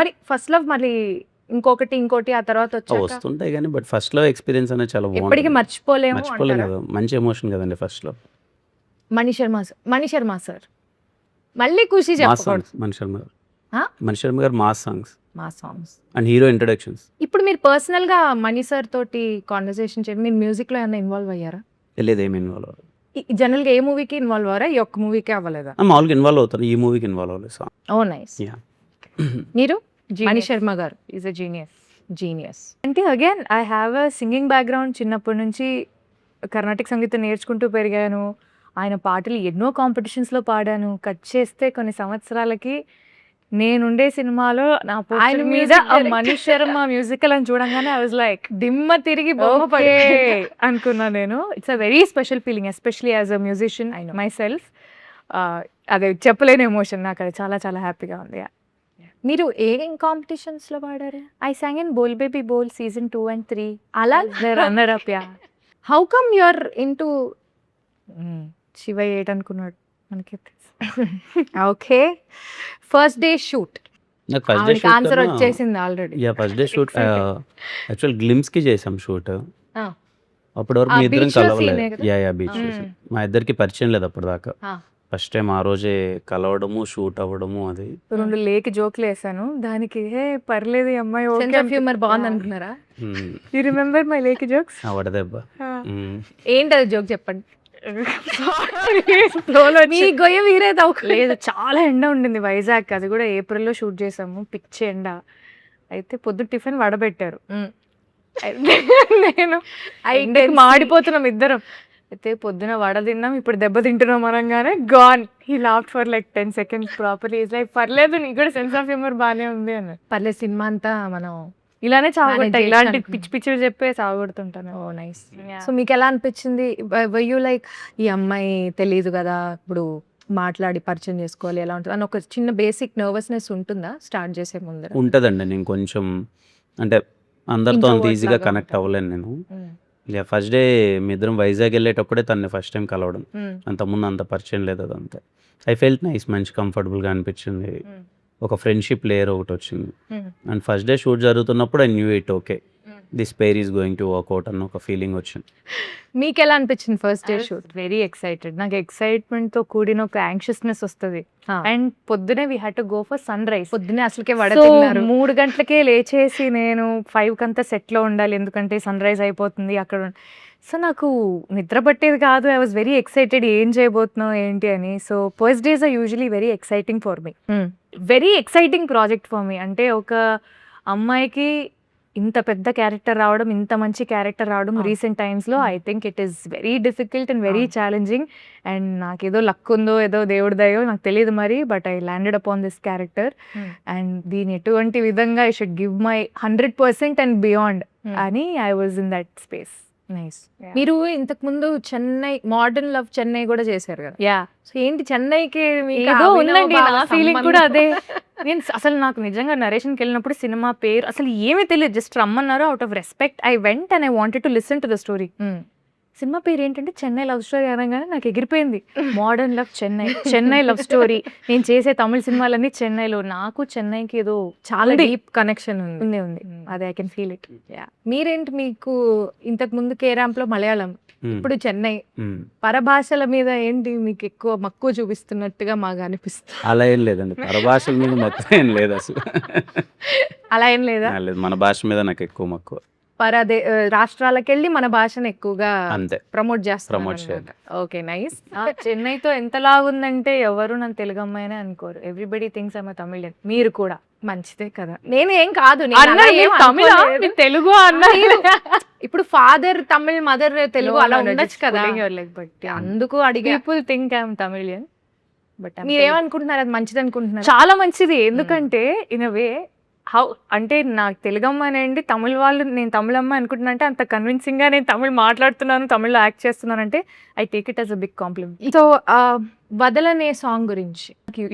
మరి ఫస్ట్ లవ్ మళ్ళీ ఇంకోటి ఆ తర్వాత వచ్చాక వస్తుంటాయి కానీ బట్ ఫస్ట్ లవ్ ఎక్స్పీరియన్స్ అనేది చాలా ఎప్పటికీ బాగుంటుంది. మర్చిపోలేము మర్చిపోలేం అంటారా? కదా, మంచి ఎమోషన్ కదండి first love. Mani Sharma sir మళ్ళీ ఖుషి మాస్ చెప్పకూడదు. సాంగ్స్ మణి శర్మ గారు. ఆ? మణి శర్మ గారు మాస్ సాంగ్స్ మా సాంగ్స్. And hero introductions. ఇప్పుడు మీరు పర్సనల్ గా మణి సార్ తోటి కాన్వర్సేషన్ చేయండి, మీరు మ్యూజిక్ లో ఏమైనా ఇన్వాల్వ్ అయ్యారా? లేదు, ఏమి ఇన్వాల్వ్ అవ్వలేదు. జనరల్ గా ఏ మూవీకి ఇన్వాల్వ్ అవ్వరా? ఈ ఒక్క మూవీకే అవ్వలేదా? మామూలుగా ఇన్వాల్వ్ అవుతాను, ఈ మూవీకి ఇన్వాల్వ్ అవ్వలేదు. సాంగ్ ఓ నైస్. మీరు మణి శర్మ గారు ఈజ్ ఎ జీనియస్. అంటే again I have a singing background. చిన్నప్పటి నుంచి కర్ణాటక సంగీతం నేర్చుకుంటూ పెరిగాను. ఆయన పాటలు ఎన్నో కాంపిటీషన్స్లో పాడాను. కట్ చేస్తే కొన్ని సంవత్సరాలకి నేనుండే సినిమాలో నా ఆయన ఆయన మీద music director. Mani Sharma musical అని చూడంగానే ఐ వాజ్ లైక్ దిమ్మ తిరిగి బొమ్మ పడి అనుకున్నా నేను. It's a very special feeling, especially as a musician my self. అదే చెప్పలేని ఎమోషన్, నాకు అది చాలా చాలా హ్యాపీగా ఉంది. మీరు ఏం కాంపిటీషన్స్ లో పాడారు? I sang in Bol Baby Bol season 2 and 3. అలా runner up. How come you're into Shiva 8 అనుకున్నాడు మనకి. ఓకే, ఫస్ట్ డే షూట్ నాకు ఫస్ట్ డే ఆవిడకి ఆన్సర్ షూట్ వచ్చేసింది already. First day shoot actual glimpse కి చేసాం షూట్. ఆ. అప్పటి వరకు ఆ మీ ఇద్దరం beach లో కలవలేదు. scene ఏ కదా? బీచ్ ఆ. మా ఇద్దరికి పరిచయం లేదు అప్పటిదాకా. ఆ. ఫస్ట్ టైం ఆ రోజే కలవడము, షూట్ అవ్వడము. అది 2 లేకి జోకులు వేసాను దానికి. హే పర్లేదు ఈ అమ్మాయి సెన్స్ ఆఫ్ హ్యూమర్ బాగుంది అనుకున్నారా? యు రిమెంబర్ మై లేకి జోక్స్? వడదెబ్బ. ఏంటది జోక్ చెప్పండి. మీ మీ గొయ్య వీరేది లేదు, చాలా ఎండ ఉండింది వైజాగ్. అది కూడా ఏప్రిల్లో షూట్ చేసాము, పిచ్చి ఎండ. అయితే పొద్దు టిఫిన్ వడబెట్టారు. నేను ఎండకి మాడిపోతున్నాం ఇద్దరం. అయితే పొద్దున వడ తిన్నాం, ఇప్పుడు దెబ్బ తింటున్నాం అనగానే gone. He laughed for like 10 seconds properly. Is like పర్లేదు నీకు కూడా సెన్స్ ఆఫ్ హ్యూమర్ బాగానే ఉంది అని. పర్లేదు, సినిమా అంతా మనం ఇలానే చావగొట్టా, Manage ఇలాంటి చేయొచ్చు పిచ్చి పిచ్చిలు చెప్పే చావగొడుతుంటాను. ఓ నైస్. సో మీకు ఎలా అనిపించింది? యూ లైక్ ఈ అమ్మాయి తెలియదు కదా, ఇప్పుడు మాట్లాడి పరిచయం చేసుకోవాలి ఎలా ఉంటుంది అని ఒక చిన్న బేసిక్ నర్వస్నెస్ ఉంటుందా స్టార్ట్ చేసే ముందర? ఉంటుందండి. నేను కొంచెం అంటే అందరితో అంత Introvert ఈజీగా లాగా కనెక్ట్ ఉంటారు. అవ్వలేను నేను. ఫస్ట్ డే మీ ఇద్దరం వైజాగ్ వెళ్ళేటప్పుడే తనని ఫస్ట్ టైం కలవడం. అంతకుముందు అంత పరిచయం లేదు, అదంతా. ఐ ఫెల్ట్ నైస్, మంచి కంఫర్టబుల్గా అనిపించింది. ఒక ఫ్రెండ్షిప్ లేయర్ ఒకటి వచ్చింది. అండ్ ఫస్ట్ డే షూట్ జరుగుతున్నప్పుడు I knew it okay, this pair is going to work out అన్న ఒక ఫీలింగ్ వచ్చింది. మీకు ఎలా అనిపించింది first day shoot? Very excited. నాకు ఎక్సైట్మెంట్ తో కూడిన ఒక యాంగ్షియస్నెస్ వస్తుంది. అండ్ పొద్దునే we had to go for sunrise. పొద్దునే అసలుకే వడ So, తిన్నారు. 3 గంటలకే లేచేసి నేను 5 కంతా సెట్లో ఉండాలి, ఎందుకంటే సన్ రైజ్ అయిపోతుంది అక్కడ. సో నాకు నిద్ర పట్టేది కాదు. ఐ వాజ్ వెరీ ఎక్సైటెడ్, ఏం చేయబోతున్నావు ఏంటి అని. So first days are usually very exciting for me, very exciting project for me. అంటే ఒక అమ్మాయికి ఇంత పెద్ద క్యారెక్టర్ రావడం, ఇంత మంచి క్యారెక్టర్ రావడం రీసెంట్ టైమ్స్లో I think it is very difficult and very challenging. And నాకేదో లక్ ఉందో ఏదో దేవుడి దయో నాకు తెలియదు మరి, but I landed upon this character. And దీని ఎటువంటి విధంగా I should give my 100% and beyond అని I was in that space. Nice. మీరు ఇంతకు ముందు చెన్నై మోడర్న్ లవ్ చెన్నై కూడా చేశారు కదా. యా సో ఏంటి చెన్నైకి మీకు ఏదో అభినవ్ ఉందండి, బావ నా ఫీలింగ్ కూడా సంబంధం? అదే. నేను అసలు నాకు నిజంగా నరేషన్కి వెళ్ళినప్పుడు సినిమా పేరు అసలు ఏమీ తెలియదు, జస్ట్ రమ్మన్నారు. Out of respect I went and I wanted to listen to the story. Cinema పేరు ఏంటంటే చెన్నై లవ్ స్టోరీ అనగానే నాకు ఎగిరిపోయింది. Modern love Chennai, Chennai love story. నేను చేసే తమిళ సినిమాలన్నీ చెన్నైలో. నాకు చెన్నైకి ఏదో చాలా ఉంది. డీప్ కనెక్షన్ ఉంది. ఉంది. అదే ఐ కెన్ ఫీల్ ఇట్. మీరేంటి, మీకు ఇంతకు ముందు కే ర్యాంప్ లో మలయాళం, మ్మ్. ఇప్పుడు చెన్నై, మ్మ్. పరభాషల మీద ఏంటి మీకు ఎక్కువ మక్కువ చూపిస్తున్నట్టుగా మాకు అనిపిస్తుంది. అలా ఏం లేదండి, పరభాషల మీద మక్కువ ఏం లేదు అసలు. అలా ఏం లేదా? లేదు, మన భాష మీద నాకు ఎక్కువ మక్కువ రాష్ట్రాలకు వెళ్ళి మన భాషను ఎక్కువగా అంతే. ప్రమోట్ Promote చేస్తారు. Okay, nice. చెన్నైతో ఎంతలాగుందంటే ఎవరు నన్ను తెలుగు అమ్మాయినే అనుకోరు. Everybody things I'm Tamilian. మీరు కూడా మంచిదే కదా. నేను ఏం కాదు, నేను అన్నా, అలా ఏం మీరు తమిళ, అనుకోలేదు. మీరు తెలుగు అన్నా. ఇప్పుడు ఫాదర్ తమిళ్, మదర్ తెలుగు అలా ఉండొచ్చు కదా, బట్ అందుకు అడిగా. People think I'm Tamilian, but మీరేమనుకుంటున్నారు, అది మంచిది అనుకుంటున్నారు? చాలా మంచిది. ఎందుకంటే ఇన్ వే హౌ అంటే నాకు తెలుగు అమ్మాయినండి, తమిళ వాళ్ళు నేను తమిళ అమ్మాయి అనుకుంటున్నా అంటే అంత కన్విన్సింగ్ గా నేను తమిళ్ మాట్లాడుతున్నాను, తమిళ్లో యాక్ట్ చేస్తున్నాను అంటే I take it as a big compliment. So వదలనే సాంగ్ గురించి.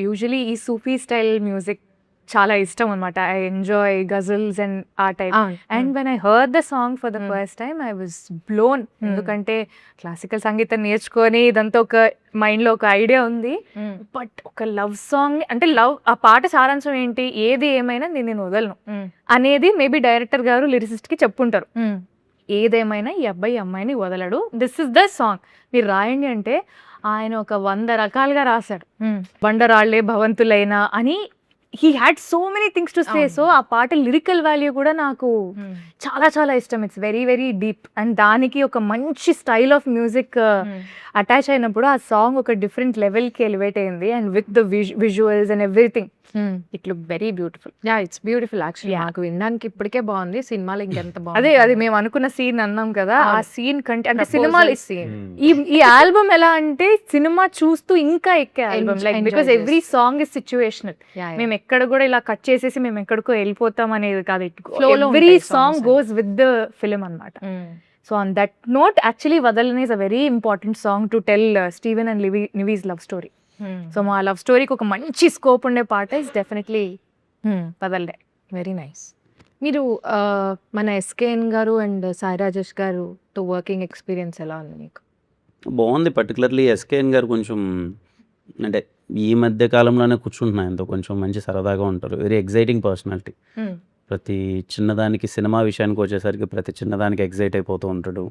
యూజువలీ ఈ సూఫీ స్టైల్ మ్యూజిక్ చాలా ఇష్టం అనమాట. ఐ ఎంజాయ్ గజల్స్ అండ్ ఆ type. And when I heard the song for the first time I was blown. ఎందుకంటే క్లాసికల్ సంగీతం నేర్చుకొని ఇదంతా ఒక మైండ్ లో ఒక ఐడియా ఉంది, బట్ ఒక లవ్ సాంగ్ అంటే లవ్ ఆ పాట సారాంశం ఏంటి, ఏది ఏమైనా నేను వదలను అనేది మేబీ డైరెక్టర్ గారు లిరిసిస్ట్ కి చెప్పుంటారు. ఏదేమైనా ఈ అబ్బాయి అమ్మాయిని వదలడు, దిస్ ఇస్ ద సాంగ్, మీరు రాయండి అంటే ఆయన ఒక 100 రకాలుగా రాశాడు. బండరాళ్లే భవంతులైనా అని he had so many things to say. So ఆ పాట లిరికల్ వాల్యూ కూడా నాకు చాలా చాలా ఇష్టం. It's very very deep. And దానికి ఒక మంచి స్టైల్ ఆఫ్ మ్యూజిక్ అటాచ్ అయినప్పుడు ఆ సాంగ్ ఒక డిఫరెంట్ లెవెల్కి ఎలివేట్ అయింది. And with the visuals and everything it look very beautiful. Yeah, it's beautiful actually. నాకు వినడానికి ఇప్పటికే బాగుంది, సినిమాలో ఇంకెంత బాగుంది. అదే మేము అనుకున్న సీన్ అన్నాం కదా, ఆ సీన్ కంటే అంటే Proposal సినిమాలో scene. ఈ ఆల్బమ్ ఎలా అంటే సినిమా చూస్తూ ఇంకా ఎక్కే album, like Enjoy because every song is situational. Yeah, మేము ఎక్కడ కూడా ఇలా కట్ చేసేసి మేము ఎక్కడికో వెళ్ళిపోతాం అనేది కాదు. Flow లో ఎవ్రీ ఉంటాయి songs సాంగ్ అన్ని. గోస్ విత్ ద ఫిలిం అన్నమాట. So on that note actually వదలని is a very important song to tell Steven and Nivi's love story. So మా లవ్ స్టోరీకి ఒక మంచి స్కోప్ ఉండే పాట ఇస్ డెఫినెట్లీ వదలడే. Very nice. మీరు మన ఎస్కేఎన్ గారు అండ్ సాయి రాజేష్ గారుతో వర్కింగ్ ఎక్స్పీరియన్స్ ఎలా ఉంది మీకు? బాగుంది. పర్టికులర్లీ ఎస్కేఎన్ గారు కొంచెం అంటే ఈ మధ్య కాలంలోనే కూర్చుంటున్నా ఆయనతో, కొంచెం మంచి సరదాగా ఉంటారు. Very exciting personality. ప్రతి చిన్నదానికి, సినిమా విషయానికి వచ్చేసరికి ప్రతి చిన్నదానికి ఎగ్జైట్ అయిపోతూ ఉంటాడు.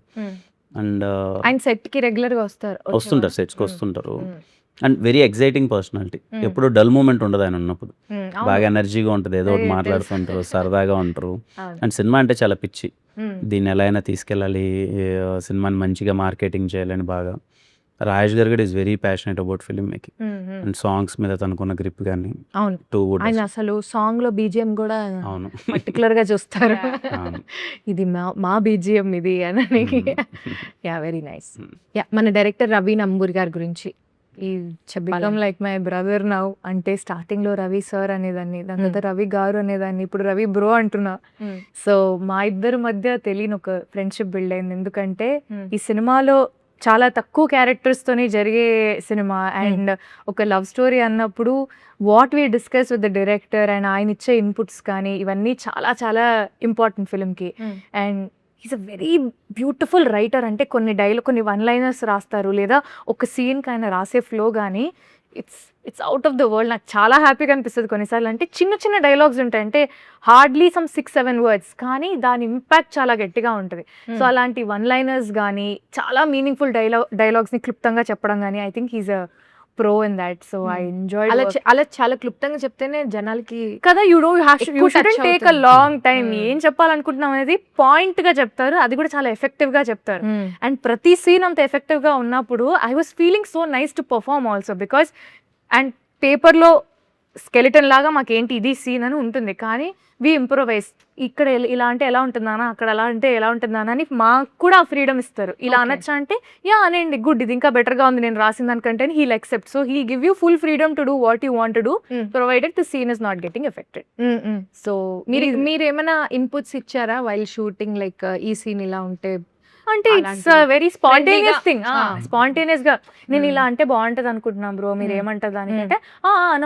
అండ్ ఆయన సెట్ కి రెగ్యులర్ గా వస్తుంటారు, సెట్స్కి వస్తుంటారు. And very exciting personality. ఎప్పుడు డల్ మూమెంట్ ఉండదు ఆయన ఉన్నప్పుడు. బాగా ఎనర్జీగా ఉంటుంది, ఏదో ఒకటి మాట్లాడుతుంటారు, సరదాగా ఉంటారు. అండ్ సినిమా అంటే చాలా పిచ్చి. దీన్ని ఎలా అయినా తీసుకెళ్ళాలి, సినిమాని మంచిగా మార్కెటింగ్ చేయాలని బాగా. రాజేష్ గారు కూడా is very passionate about film making and songs మీద తనుకున్న గ్రిప్ కానీ. అవును, టూ ఆయన అసలు సాంగ్ లో బీజిఎం కూడా అవును పర్టికులర్ గా చూస్తారు. అవును. ఇది మా బీజిఎం ఇది అని. Yeah, very nice. యా, మన డైరెక్టర్ రవి నంబూరి గారి గురించి ఈ become like my brother now అంటే స్టార్టింగ్ లో రవి సార్ అనేదాన్ని, దాని తర్వాత రవి గారు అనేదాన్ని, ఇప్పుడు రవి బ్రో అంటున్నా. సో మా ఇద్దరి మధ్య తెలియని ఒక ఫ్రెండ్షిప్ బిల్డ్ అయింది. ఎందుకంటే ఈ సినిమాలో చాలా తక్కువ క్యారెక్టర్స్ తోని జరిగే సినిమా అండ్ ఒక లవ్ స్టోరీ అన్నప్పుడు what we discuss with the director and ఆయన ఇచ్చే ఇన్పుట్స్ కానీ ఇవన్నీ చాలా చాలా ఇంపార్టెంట్ ఫిల్మ్కి. And is a very beautiful writer. అంటే కొన్ని వన్ లైనర్స్ రాస్తారు, లేదా ఒక సీన్కి ఆయన రాసే ఫ్లో కానీ it's out of the world. నాకు చాలా హ్యాపీగా అనిపిస్తుంది కొన్నిసార్లు. అంటే చిన్న చిన్న డైలాగ్స్ ఉంటాయి, అంటే హార్డ్లీ సమ్ 6-7 వర్డ్స్, కానీ దాని ఇంపాక్ట్ చాలా గట్టిగా ఉంటుంది. సో అలాంటి వన్ లైనర్స్ కానీ చాలా మీనింగ్ఫుల్ డైలాగ్స్ని క్లుప్తంగా చెప్పడం కానీ I think he's a pro in that. So I enjoy అలా చాలా క్లుప్తంగా చెప్తేనే జనాలకి కదా, you shouldn't take a long time. ఏం చెప్పాలనుకుంటున్నాం అనేది పాయింట్ గా చెప్తారు, అది కూడా చాలా ఎఫెక్టివ్ గా చెప్తారు. అండ్ ప్రతి సీన్ అంత ఎఫెక్టివ్ గా ఉన్నప్పుడు I was feeling so nice to perform also because and పేపర్లో స్కెలిటన్ లాగా మాకేంటి ఇది సీన్ అని ఉంటుంది, కానీ వి ఇంప్రొవైజ్. ఇక్కడ ఇలా అంటే ఎలా ఉంటుందానా, అక్కడ అలా అంటే ఎలా ఉంటుందానా అని మాకు కూడా ఫ్రీడమ్ ఇస్తారు. ఇలా అనొచ్చా అంటే యా అనండి, గుడ్, ఇది ఇంకా బెటర్గా ఉంది నేను రాసిన దానికంటే, he'll accept. So he give you full freedom to do what you want to do provided the scene is not getting affected. So మీరు ఏమైనా ఇన్పుట్స్ ఇచ్చారా వైల్ షూటింగ్, లైక్ ఈ సీన్ ఇలా ఉంటే అంటే ఇట్స్ అలాంటివి. వెరీ స్పాంటేనియస్ Friendly-గా. Thing. ఆ. స్పాంటేనియస్ గా నేను Hmm. ఇలా అంటే బాగుంటది అనుకుంటున్నాం బ్రో, మీరు ఏమంటారు దానికంటే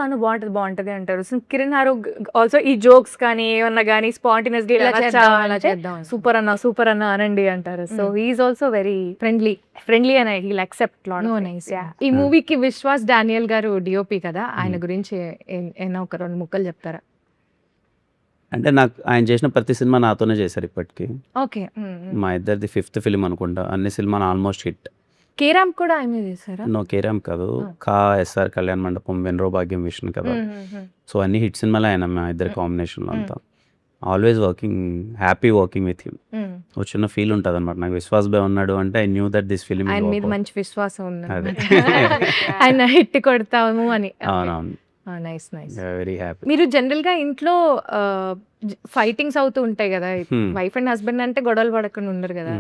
అను బాగుంటది అంటారు. సో కిరణ్ హారు ఆల్సో ఈ జోక్స్ కానీ ఏమన్నా కానీ స్పాంటేనియస్ గా ఇలా ఇలా చేద్దాం, అలా చేద్దాం. సూపర్ అన్న అనండి అంటారు. So he's also very friendly. Friendly and he'll accept lot no nice. ఈ మూవీకి విశ్వాస్ డానియల్ గారు డిఓపి కదా, ఆయన గురించి ఏమైనా ఒక 2 ముక్కలు చెప్తారా? అంటే నాకు ఆయన చేసిన ప్రతి సినిమా నాతోనే చేశారు ఇప్పటికీ. ఓకే. మా ఇద్దరిది 5th ఫిలిం అనుకుంటా. అన్ని సినిమాలు ఆల్మోస్ట్ హిట్. కేరామ్ కూడా ఆయనే చేశారా? నో కేరామ్ కాదు, కా ఎస్ఆర్ కళ్యాణ్ మండపం, వెన్రో భాగ్యం విష్ణు కదా. సో అన్ని హిట్ సినిమాలే ఆయన మా ఇద్దరి కాంబినేషన్లో అంతా. Always working, happy working with him. ఒక చిన్న ఫీల్ ఉంటుంది అనమాట నాకు. విశ్వాస్ భాయ్ ఉన్నాడు అంటే I knew that this film ఆయన మీద మంచి విశ్వాసం ఉంది. అదే. ఆయన హిట్ కొడతాము అని. అవునవును, నైస్ నైస్. Very happy. మీరు జనరల్ గా ఇంట్లో ఫైటింగ్స్ అవుతూ ఉంటాయి కదా, వైఫ్ అండ్ హస్బెండ్ అంటే గొడవలు పడకుండా ఉండరు కదా,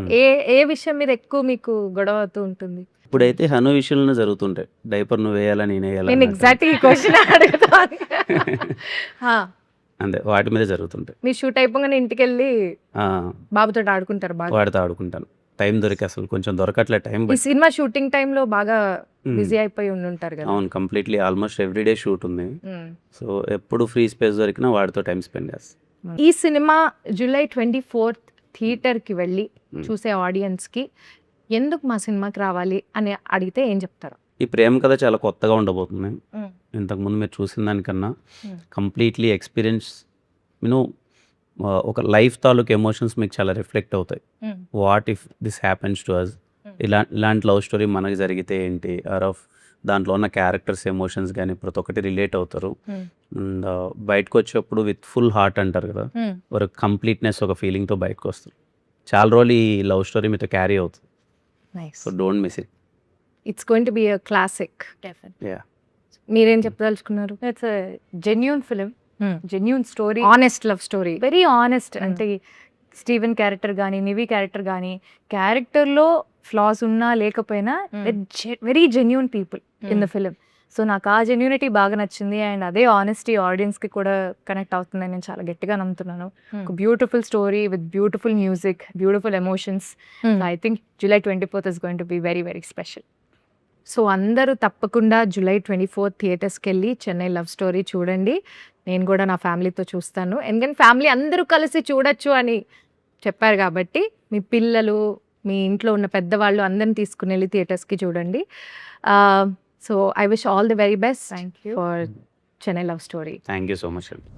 ఏ విషయం మీద ఎక్కువ మీకు గొడవ అవుతూ ఉంటుంది? ఇప్పుడైతే హను విషయంలో జరుగుతుంటాయి. డైపర్ నువ్వు వేయాలా నేను వేయాలా నేను ఎగ్జాక్ట్ ఈ క్వశ్చన్ అడుగుతాను. అంతే, వాటి మీద జరుగుతుంటాయి. మీరు షూట్ అయిపోగానే ఇంటికి వెళ్ళి ఆ, బాబుతో ఆడుకుంటారు బాగా? వాడితో ఆడుకుంటాను. టైం దొరికి అసలు కొంచెం దొరకట్లే టైం. ఈ సినిమా షూటింగ్ టైంలో బాగా బిజీ అయిపోయి ఉంటారు కదా. అవును, కంప్లీట్లీ ఆల్మోస్ట్ ఎవ్రీడే షూట్ ఉంది. సో ఎప్పుడు ఫ్రీ స్పేస్ దొరికినా వాడితో టైం స్పెండ్ చేస్తాను. ఈ సినిమా జూలై 24th థియేటర్కి వెళ్ళి చూసే ఆడియన్స్కి ఎందుకు మా సినిమాకి రావాలి అని అడిగితే ఏం చెప్తారు? ఈ ప్రేమ కథ చాలా కొత్తగా ఉండబోతుంది. ఇంతకుముందు మీరు చూసిన దానికన్నా కంప్లీట్లీ ఎక్స్పీరియన్స్, యూనో ఒక లైఫ్ తాలూకు ఎమోషన్స్ మీకు చాలా రిఫ్లెక్ట్ అవుతాయి. What if this happens to us, ఇలాంటి లవ్ స్టోరీ మనకి జరిగితే ఏంటి, ఆర్ ఆఫ్ దాంట్లో ఉన్న క్యారెక్టర్స్ ఎమోషన్స్ కానీ ప్రతి ఒక్కటి రిలేట్ అవుతారు. అండ్ బయటకు వచ్చేప్పుడు విత్ ఫుల్ హార్ట్ అంటారు కదా, ఒక కంప్లీట్నెస్, ఒక ఫీలింగ్తో బయటకు వస్తారు. చాలా రోజులు ఈ లవ్ స్టోరీ మీతో క్యారీ అవుతుంది. So don't miss it. It's going to be a classic. Yeah, మీరేం చెప్పదలుచుకున్నారు? It's genuine film, genuine story, honest love story, very honest. అంటే స్టీవెన్ క్యారెక్టర్ కానీ నివి క్యారెక్టర్ కానీ క్యారెక్టర్లో ఫ్లాస్ ఉన్నా లేకపోయినా very genuine people in the film. So నాకు ఆ జెన్యూనిటీ బాగా నచ్చింది. అండ్ అదే ఆనెస్టీ ఆడియన్స్కి కూడా కనెక్ట్ అవుతుందని నేను చాలా గట్టిగా నమ్ముతున్నాను. ఒక beautiful story with beautiful music, beautiful emotions. I think July 24th is going to be very very special. So అందరూ తప్పకుండా జూలై 24th థియేటర్స్కి వెళ్ళి చెన్నై లవ్ స్టోరీ చూడండి. నేను కూడా నా ఫ్యామిలీతో చూస్తాను, ఎందుకంటే ఫ్యామిలీ అందరూ కలిసి చూడొచ్చు అని చెప్పారు కాబట్టి మీ పిల్లలు, మీ ఇంట్లో ఉన్న పెద్దవాళ్ళు అందరిని తీసుకుని వెళ్ళి థియేటర్స్కి చూడండి. So I wish all the very best for Chennai love story. Thank you so much అండి.